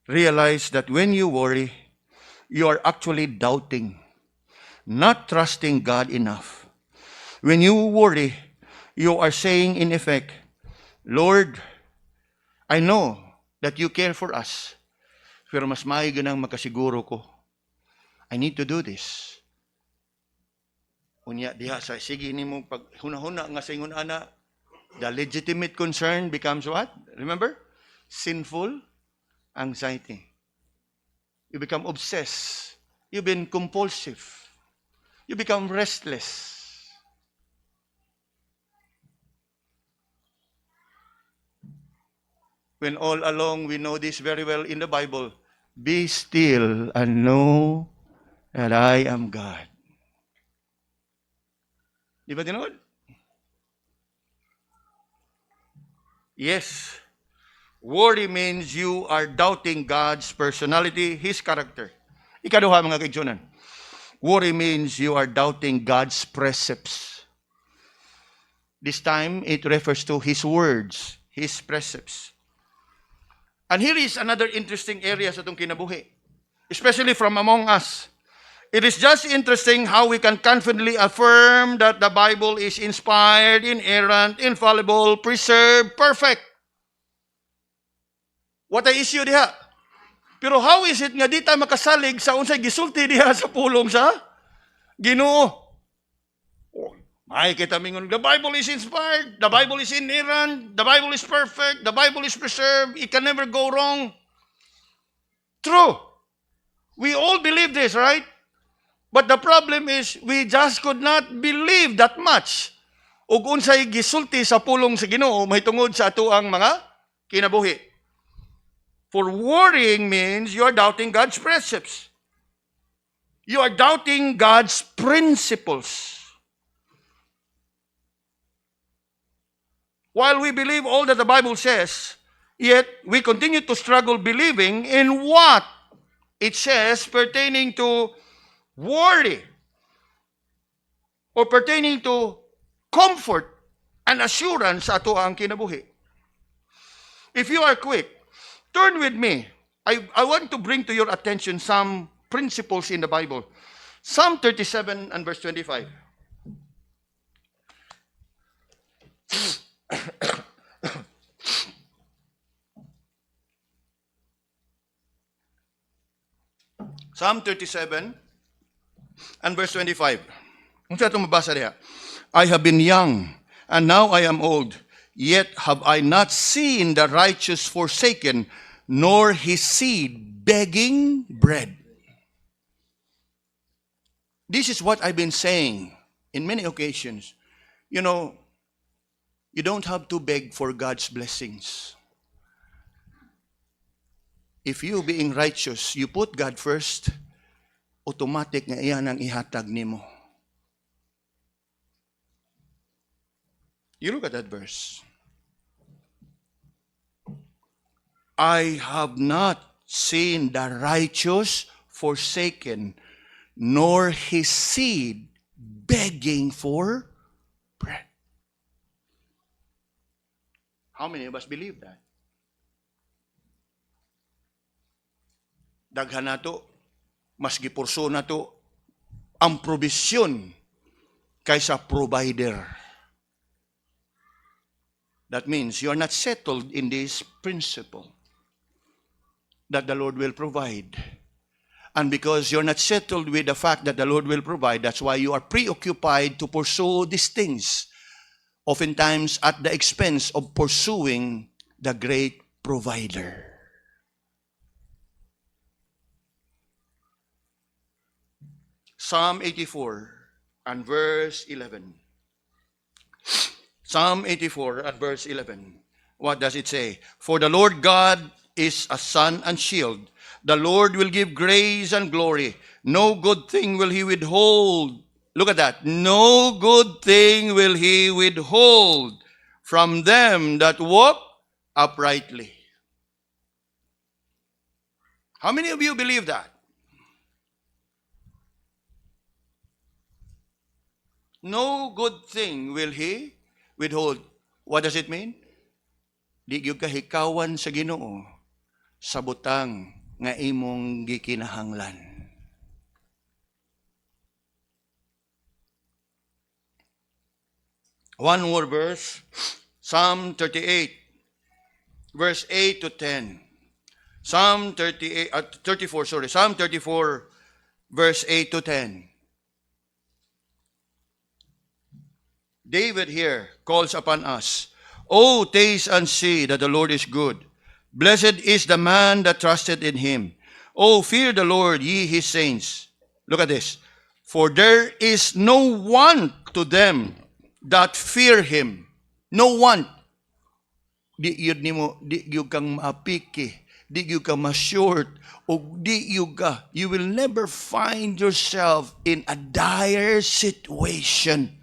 A: Realize that when you worry, you are actually doubting, not trusting God enough. When you worry, you are saying in effect, Lord, I know that you care for us, pero mas maayos ganang makasiguro ko. I need to do this. Unya diha sa sige nimo pag hunahuna nga sa ingon ana, the legitimate concern becomes what? Remember? Sinful anxiety. You become obsessed. You become compulsive. You become restless. When all along we know this very well in the Bible, be still and know that I am God. Di ba tinuod? Yes. Worry means you are doubting God's personality, His character. Ikaduha mga kaigsunan. Worry means you are doubting God's precepts. This time, it refers to His words, His precepts. And here is another interesting area sa itong kinabuhi, especially from among us. It is just interesting how we can confidently affirm that the Bible is inspired, inerrant, infallible, preserved, perfect. What ay issue diha? Pero how is it nga di tayo makasalig sa unsay gisulti diha sa pulong sa Ginoo? Ay, kita mingon, the Bible is inspired, the Bible is inerrant, the Bible is perfect, the Bible is preserved, it can never go wrong. True. We all believe this, right? But the problem is, we just could not believe that much. Ug unsay gisulti sa pulong sa Ginoo mahitungod sa atuang mga kinabuhi. For worrying means you are doubting God's precepts. You are doubting God's principles. While we believe all that the Bible says, yet we continue to struggle believing in what it says pertaining to worry or pertaining to comfort and assurance sa ato ang kinabuhi. If you are quick, turn with me. I want to bring to your attention some principles in the Bible. Psalm 37 and verse 25. Psalm 37 and verse 25. Unsa itong mabasa diha? I have been young, and now I am old, yet have I not seen the righteous forsaken, nor his seed begging bread. This is what I've been saying in many occasions. You know, you don't have to beg for God's blessings. If you being righteous, you put God first, automatic nga iyan ang ihatag nimo. You look at that verse. I have not seen the righteous forsaken, nor his seed begging for bread. How many of us believe that? Daghan nato, mas gipurso nato ang provision kaysa provider. That means you are not settled in this principle that the Lord will provide. And because you're not settled with the fact that the Lord will provide, that's why you are preoccupied to pursue these things, oftentimes at the expense of pursuing the great provider. Psalm 84 and verse 11. Psalm 84 and verse 11. What does it say? For the Lord God is a sun and shield. The Lord will give grace and glory. No good thing will he withhold. Look at that. No good thing will he withhold from them that walk uprightly. How many of you believe that? No good thing will he withhold. What does it mean? Di gyud ka hikawan sa Ginoo sa butang nga imong gikinahanglan. One more verse, Psalm 38, verse 8 to 10. Psalm 34, Psalm 34, verse 8 to 10. David here calls upon us, "Oh, taste and see that the Lord is good. Blessed is the man that trusted in him. Oh, fear the Lord, ye his saints." Look at this. For there is no want to them that fear him. No want. Di yun nimo, di yun kang maapiki, di yun kang ma-short, o di yun ka. You will never find yourself in a dire situation.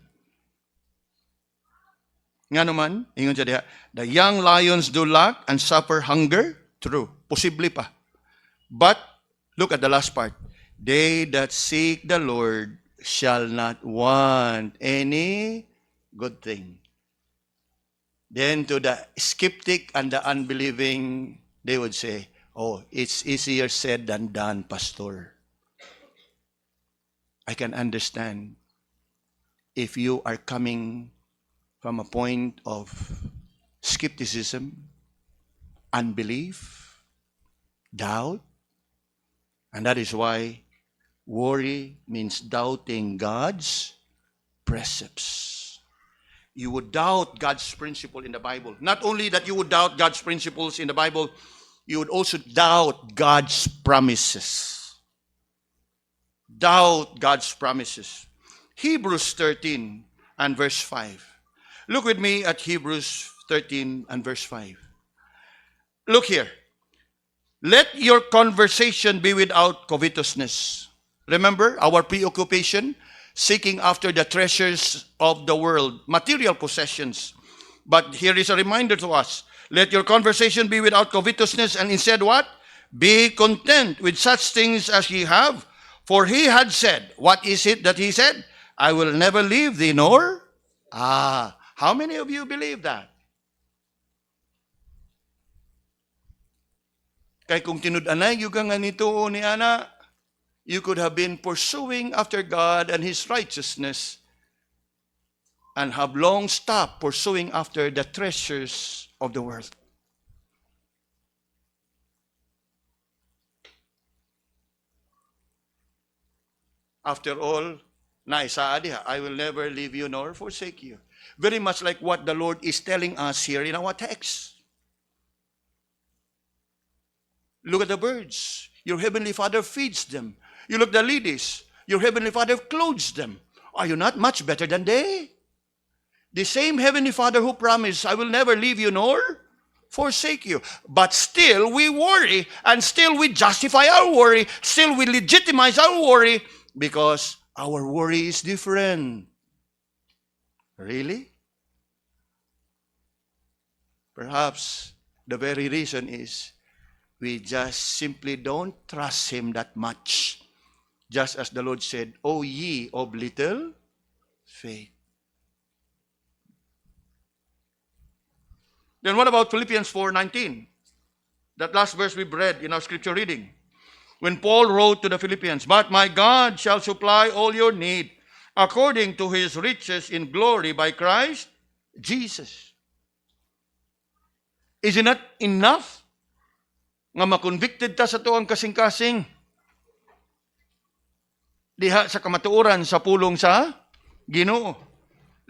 A: Nga naman, ingon siya diha, the young lions do lack and suffer hunger. True. Posible pa. But, look at the last part. They that seek the Lord shall not want any good thing. Then to the skeptic and the unbelieving, they would say, "Oh, it's easier said than done, Pastor." I can understand if you are coming from a point of skepticism, unbelief,
C: doubt. And that is why worry means doubting God's precepts. You would doubt God's principle in the Bible. Not only that you would doubt God's principles in the Bible, you would also doubt God's promises. Doubt God's promises. Hebrews 13 and verse 5. Look with me at Hebrews 13 and verse 5. Look here. Let your conversation be without covetousness. Remember our preoccupation? Seeking after the treasures of the world, material possessions. But here is a reminder to us. Let your conversation be without covetousness, and instead what? Be content with such things as ye have. For he had said, what is it that he said? I will never leave thee nor. How many of you believe that? Kay kung tinud-anay yung nga nito ni Ana, you could have been pursuing after God and His righteousness and have long stopped pursuing after the treasures of the world. After all, naisa diha, I will never leave you nor forsake you. Very much like what the Lord is telling us here in our text. Look at the birds. Your heavenly Father feeds them. You look at the ladies. Your heavenly Father clothes them. Are you not much better than they? The same heavenly Father who promised, I will never leave you nor forsake you. But still we worry, and still we justify our worry, still we legitimize our worry because our worry is different. Really? Perhaps the very reason is we just simply don't trust Him that much. Just as the Lord said, O ye of little faith. Then what about Philippians 4:19? That last verse we read in our scripture reading. When Paul wrote to the Philippians, but my God shall supply all your need according to His riches in glory by Christ Jesus. Is it not enough nga makonvicted ta sa tuang kasing-kasing diha sa kamatuoran sa pulong sa Ginoo?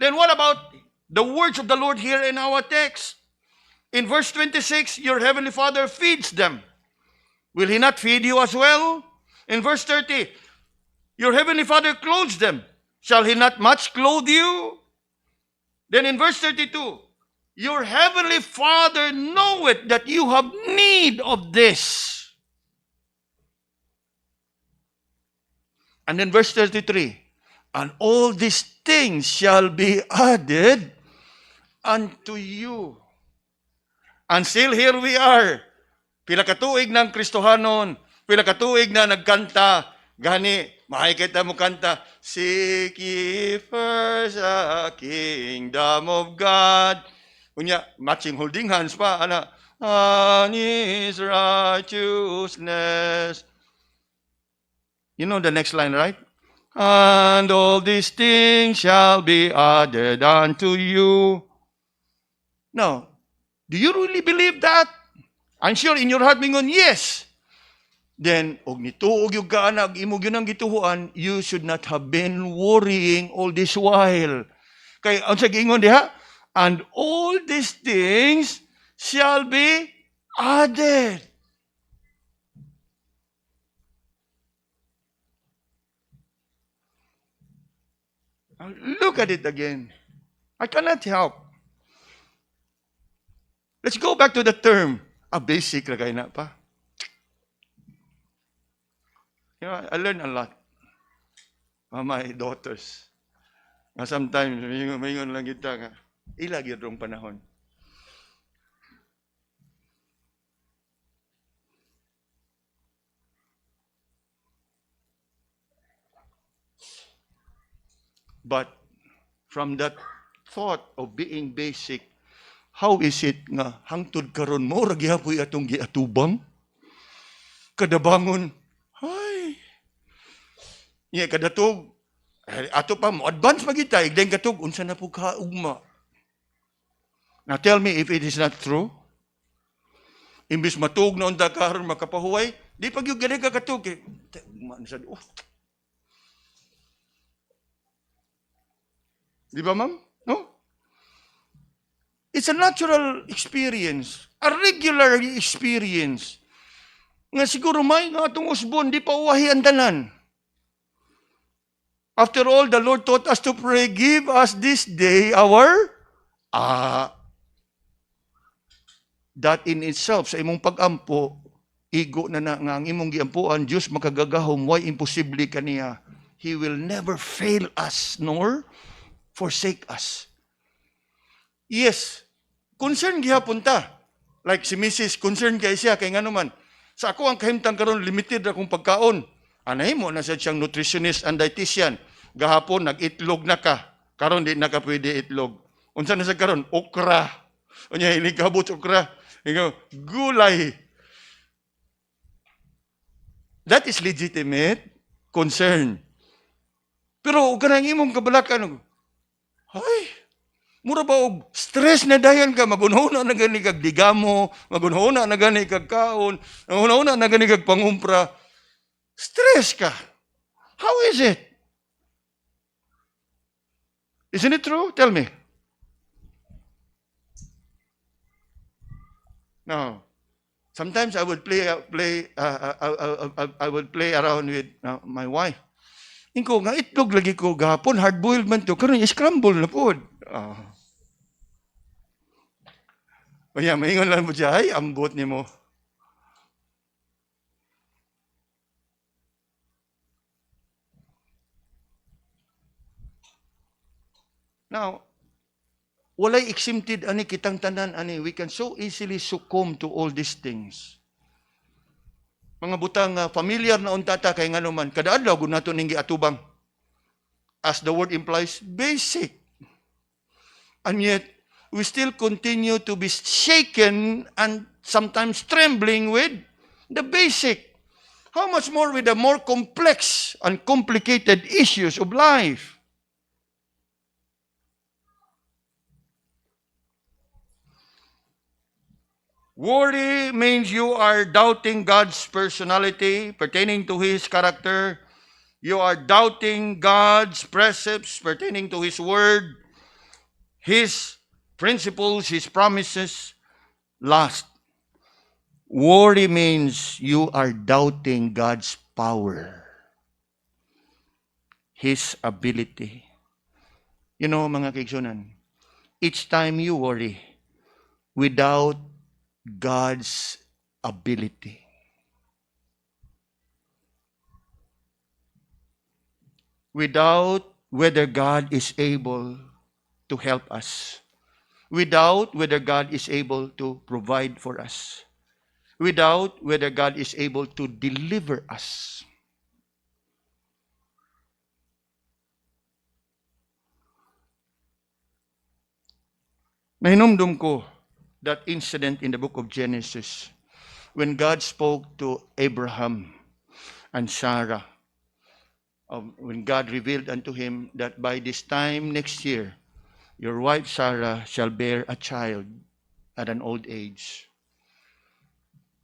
C: Then what about the words of the Lord here in our text? In verse 26, your heavenly Father feeds them. Will He not feed you as well? In verse 30, your heavenly Father clothes them. Shall He not much clothe you? Then in verse 32, your heavenly Father knoweth that you have need of this. And then verse 33, and all these things shall be added unto you. And still here we are. Pila katuig ng Kristohanon, pila katuig na nagkanta, gani, makikita mo kanta, seek ye first the kingdom of God. Kunya, matching holding hands pa, ana, and His righteousness. You know the next line, right? And all these things shall be added unto you. Now, do you really believe that? I'm sure in your heart, mingon, yes. Then, og nituog yung kaana, og imog yun ang gituhuan, you should not have been worrying all this while. Kaya, ang sa giingon diha, and all these things shall be added. Look at it again. I cannot help. Let's go back to the term. Basic lagay na pa. You know, I learned a lot from my daughters. Sometimes, mayingon lang kita nga, ilag yun rong panahon. But from that thought of being basic, how is it nga hangtod karon mo ra gihapoy atong giatubang? Kadabangon, ay. Nya kadatog ato pa mo advance magitay then katog unsa na po kaugma. Now tell me if it is not true. Imbis matug na unta karon makapahuway, di pag yung gani kakatug. Di ba, ma'am? No? It's a natural experience, a regular experience. Nga siguro may nga itong usbon, di pa uwahi ang tanan. After all, the Lord taught us to pray, give us this day our that in itself, sa imong pag-ampo, igo na nga ang imong giampuan, Diyos makagagahom, why imposible kaniya? He will never fail us, nor forsake us. Yes, concern gihapon ta. Like si Mrs. concern kay siya, kay nga naman, sa ako ang kahimtang karon limited akong pagkaon. Anay mo na siya siyang nutritionist and dietitian. Gahapon, nag-itlog na ka. Karon di na ka pwede itlog. Unsa na sa karon? Okra. Unya, hilig kabot okra. Ikaw, gulay. That is legitimate concern. Pero kanang imong kabalakan, ay, mura ba og stress na dayan ka, magunahuna na gani kag digamo, magunahuna na gani kag kaon, magunahuna na gani kag pangumpra. Stress ka. How is it? Isn't it true? Tell me. Now, sometimes I would play around with my wife. Inko nga itlog lagi ko gahapon, hard boiled man to, karon scramble na pod. Kaya maingon lang mo siya, ay, ambot ni mo. Now, walay exempted ani kitang tanan ani, we can so easily succumb to all these things. Mga butang familiar na untata kay nga naman, kada adlaw gud nato ning giatubang. As the word implies, basic. And yet, we still continue to be shaken and sometimes trembling with the basic. How much more with the more complex and complicated issues of life? Worry means you are doubting God's personality pertaining to His character. You are doubting God's precepts pertaining to His word, His principles, His promises. Last, worry means you are doubting God's power, His ability. You know, mga kaigsunan, each time you worry without God's ability, without whether God is able to help us, without whether God is able to provide for us, without whether God is able to deliver us. Nahinumdum ko that incident in the book of Genesis when God spoke to Abraham and Sarah. When God revealed unto him that by this time next year, your wife Sarah shall bear a child at an old age.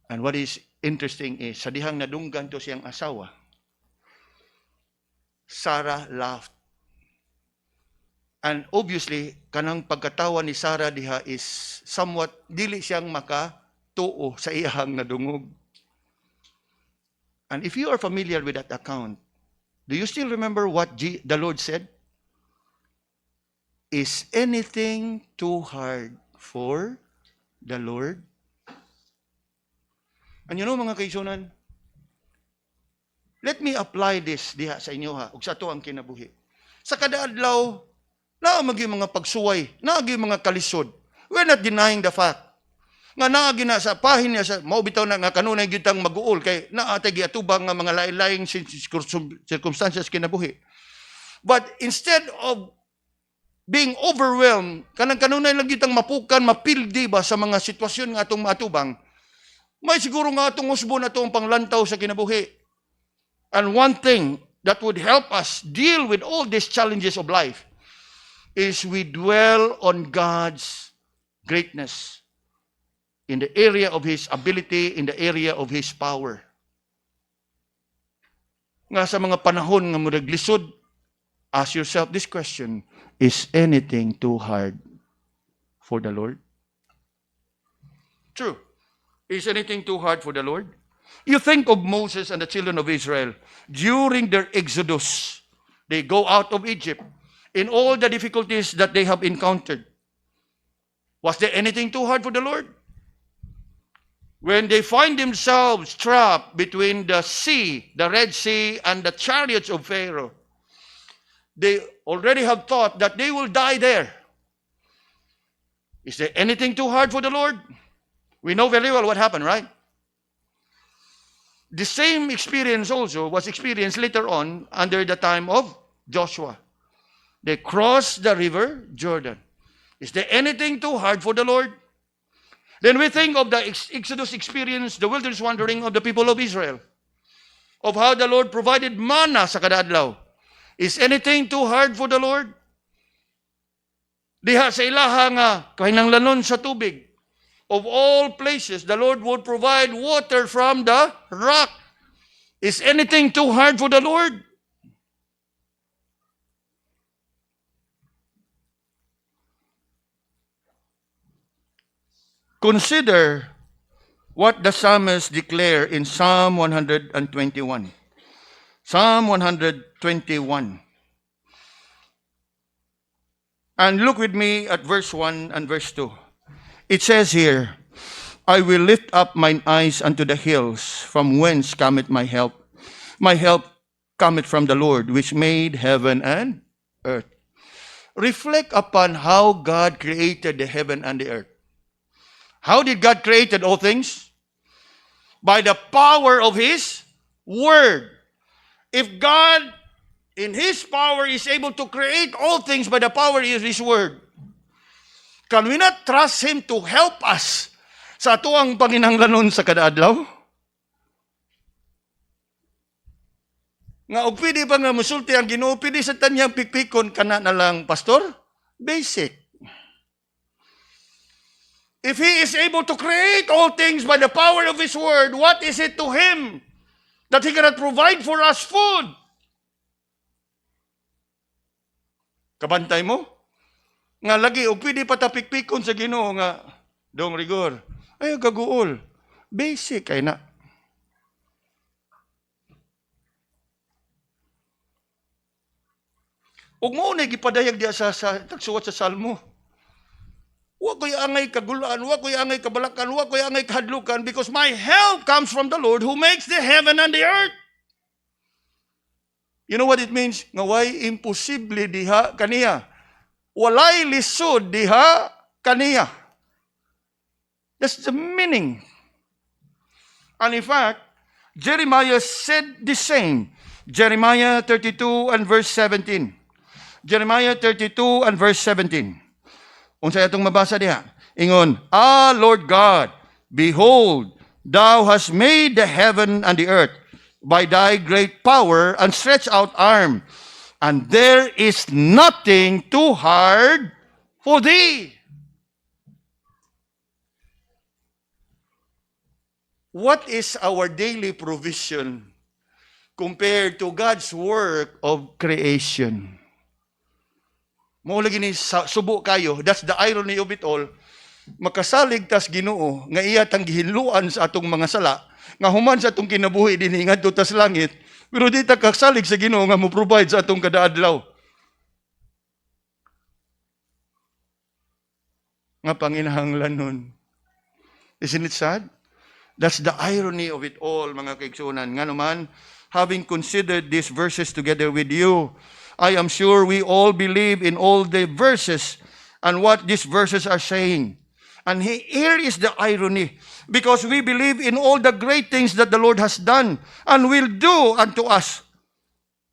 C: And what is interesting is, sa dihang nadunggan to siyang asawa, Sarah laughed. And obviously, kanang pagkatawa ni Sarah diha is somewhat, dili siyang makatuo sa iyahang nadungog. And if you are familiar with that account, do you still remember what the Lord said? Is anything too hard for the Lord? And you know, mga kaisunan, let me apply this diha sa inyo ha, ug sa to ang kinabuhi. Sa kada adlaw, naamagi mga pagsuway, naagi mga kalisod. We're not denying the fact. Nga naagi na sa pahin niya, maubitaw na nga kanunay gitang mag-uol, kay naatay giatubang nga mga lain-laing circumstances kinabuhi. But instead of being overwhelmed, kanang-kanunay lang gitang mapukan, mapildi ba sa mga sitwasyon nga atong matubang, may siguro nga atong usbo na itong panglantaw sa kinabuhi. And one thing that would help us deal with all these challenges of life is we dwell on God's greatness
A: in the area of His ability, in the area of His power. Nga sa mga panahon nga murag lisod, ask yourself this question, is anything too hard for the Lord? True. Is anything too hard for the Lord? You think of Moses and the children of Israel during their exodus. They go out of Egypt in all the difficulties that they have encountered. Was there anything too hard for the Lord? When they find themselves trapped between the sea, the Red Sea, and the chariots of Pharaoh, they already have thought that they will die there. Is there anything too hard for the Lord? We know very well what happened, right? The same experience also was experienced later on under the time of Joshua. They crossed the river Jordan. Is there anything too hard for the Lord? Then we think of the Exodus experience, the wilderness wandering of the people of Israel, of how the Lord provided manna sa kada adlaw. Is anything too hard for the Lord? Diha sa ilaha nga kahinanglanon sa tubig. Of all places, the Lord would provide water from the rock. Is anything too hard for the Lord? Consider what the psalmist declare in Psalm 121. Psalm 121. And look with me at verse 1 and verse 2. It says here, I will lift up mine eyes unto the hills, from whence cometh my help. My help cometh from the Lord, which made heaven and earth. Reflect upon how God created the heaven and the earth. How did God create all things? By the power of His Word. If God, in His power, is able to create all things by the power of His Word, can we not trust Him to help us sa atuang panginahanglanon sa kadaadlaw? Nga og pwede pa nga musulti ang Ginoo, pwede sa tanyang pikpikon kana na lang, pastor? Basic. If He is able to create all things by the power of His Word, what is it to Him that He cannot provide for us food? Kabantay mo? Nga lagi, o pwede patapikpikon sa Ginoo nga, dong rigor, ay gaguol. Basic ay na. Ug mo na gipadayag diya sa tagsuwat sa Salmo. Wa ko'y angay kagulaan, wa ko'y angay kabalakan, wa ko'y angay kahadlukan, because my help comes from the Lord who makes the heaven and the earth. You know what it means? Nga way imposible diha kaniya. Walay lisod diha kaniya. That's the meaning. And in fact, Jeremiah said the same. Jeremiah 32 and verse 17. Jeremiah 32 and verse 17. Unsay atong mabasa diha? Ingon, Lord God, behold, Thou hast made the heaven and the earth by Thy great power and stretched out arm, and there is nothing too hard for Thee. What is our daily provision compared to God's work of creation? Mao lagi ni subo kayo. That's the irony of it all. Makasalig tas Ginoo nga iya tang gihinluan sa atong mga sala, nga human sa atong kinabuhi dinhi ngadto tas langit, pero di ta kasalig sa Ginoo nga mo provide sa atong kadaadlaw. Nga panginahanglanon. Isn't it sad? That's the irony of it all, mga kaigsunan. Nga naman, having considered these verses together with you, I am sure we all believe in all the verses and what these verses are saying. And here is the irony. Because we believe in all the great things that the Lord has done and will do unto us.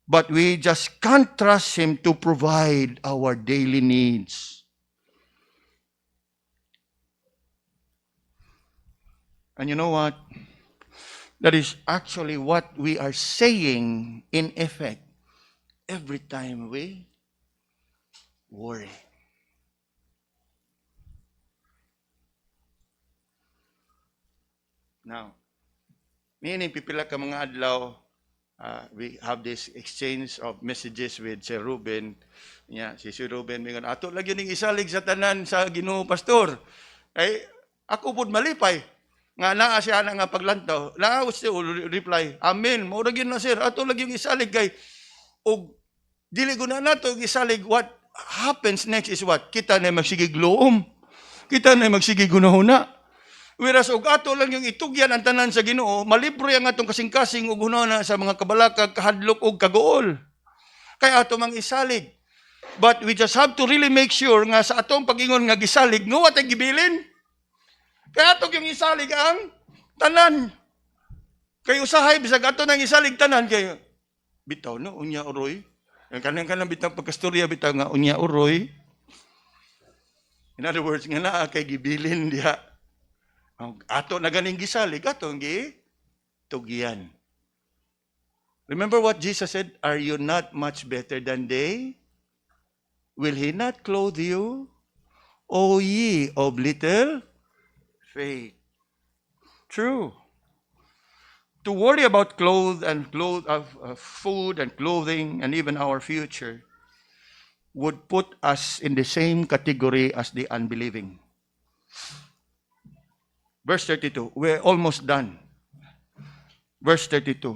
A: But we just can't trust Him to provide our daily needs. And you know what? That is actually what we are saying in effect every time we worry. Now, meaning pipila ka mga adlaw, we have this exchange of messages with Sir Ruben. Si Sir Ruben, mingon, ato lagi ning isalig sa tanan sa Ginoo pastor. Ay, ako pud malipay. Nga naa siya na nga paglantaw. Naa siya reply, Amen. Mao ra gyud na sir, ato lagi yung isalig kay og dili guna nato isalig. What happens next is what? Kita na magsigig loom. Kita na magsigig gunahuna. Whereas og ato lang yung itugyan ang tanan sa Ginoo, malibro ang atong kasing-kasing ug hunana sa mga kabalakag, kahadlok ug kagool. Kay ato mang isalig. But we just have to really make sure nga sa atong pag-ingon nga gisalig, nga watay gibilin. Kaya ato yung isalig ang tanan. Kay usahay bisag ato nang isalig tanan kay bitaw no unya uroy. Ang kanang bitaw pagkastorya bitaw nga unya uroy. In other words, nga naa kay gibilin diha. Ato na ganing gisalig, ato gi tugyan. Remember what Jesus said? Are you not much better than they? Will He not clothe you? O ye of little faith. True. To worry about food and clothing and even our future would put us in the same category as the unbelieving. Verse 32. We're almost done. Verse 32.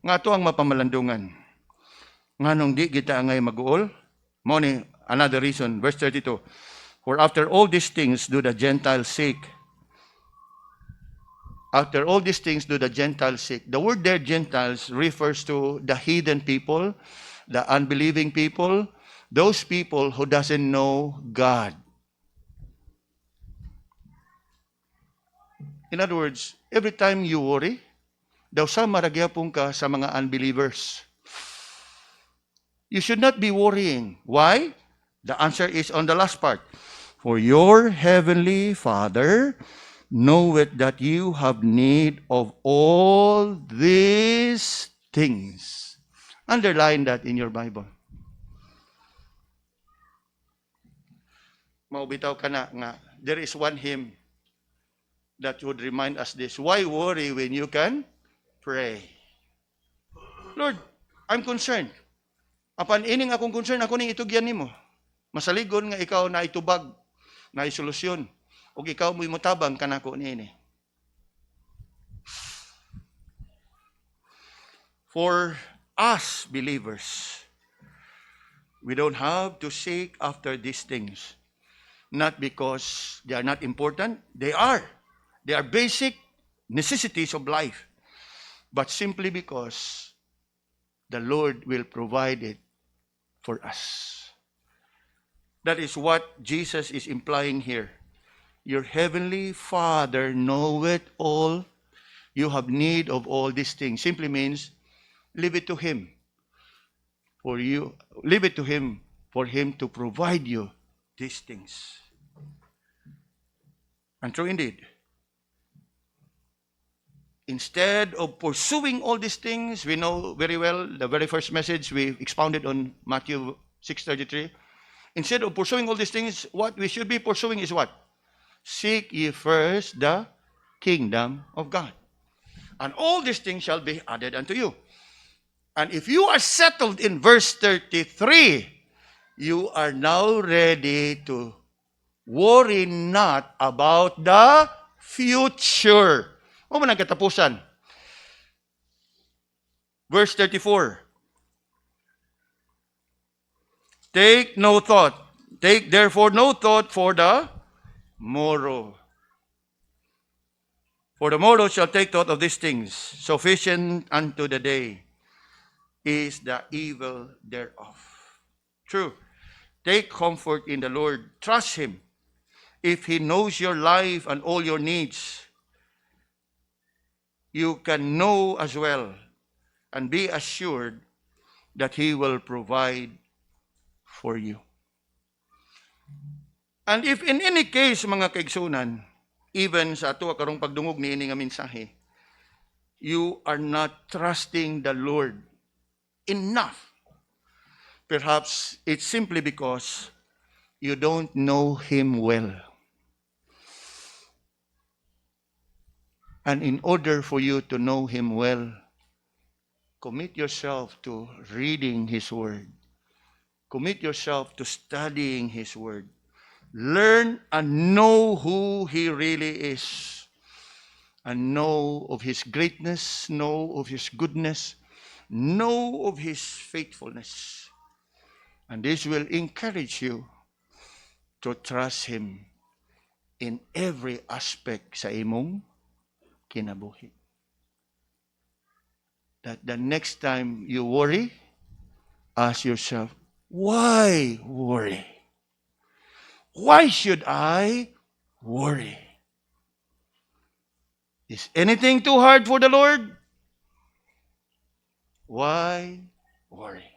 A: Nga to ang mapamalandungan. Nga nung di kita angay mag-uol. Mo ni another reason. Verse 32. For after all these things do the Gentiles seek. After all these things do the Gentiles seek. The word there, Gentiles, refers to the heathen people, the unbelieving people, those people who doesn't know God. In other words, every time you worry, daw sa maragyapong ka sa mga unbelievers. You should not be worrying. Why? The answer is on the last part. For your heavenly Father knoweth that you have need of all these things. Underline that in your Bible. Maubitaw ka na nga, there is one hymn that would remind us this. Why worry when you can pray? Lord, I'm concerned. Apan ining akong concern, ako ning itugyan nimo. Masaligon nga ikaw na itubag, na isolusyon. O ikaw mo'y mutabang kanako niini. For us believers, we don't have to seek after these things. Not because they are not important. They are. They are basic necessities of life. But simply because the Lord will provide it for us. That is what Jesus is implying here. Your heavenly Father knoweth all. You have need of all these things. Simply means, leave it to Him. Leave it to Him for Him to provide you these things. And true indeed. Instead of pursuing all these things, we know very well, the very first message we expounded on Matthew 6:33. Instead of pursuing all these things, what we should be pursuing is what? Seek ye first the kingdom of God. And all these things shall be added unto you. And if you are settled in verse 33, you are now ready to worry not about the future. O man ang katapusan. Verse 34. Take therefore no thought for the morrow. For the morrow shall take thought of these things. Sufficient unto the day is the evil thereof. True. Take comfort in the Lord. Trust Him. If He knows your life and all your needs, you can know as well and be assured that He will provide for you. And if in any case, mga kaigsunan, even sa ato karong pagdungog ni ini nga mensahe, you are not trusting the Lord enough. Perhaps it's simply because you don't know Him well. And in order for you to know Him well, commit yourself to reading His Word. Commit yourself to studying His Word. Learn and know who He really is. And know of His greatness, know of His goodness, know of His faithfulness. And this will encourage you to trust Him in every aspect sa imong kinabuhi. That the next time you worry, ask yourself, why worry? Why should I worry? Is anything too hard for the Lord? Why worry?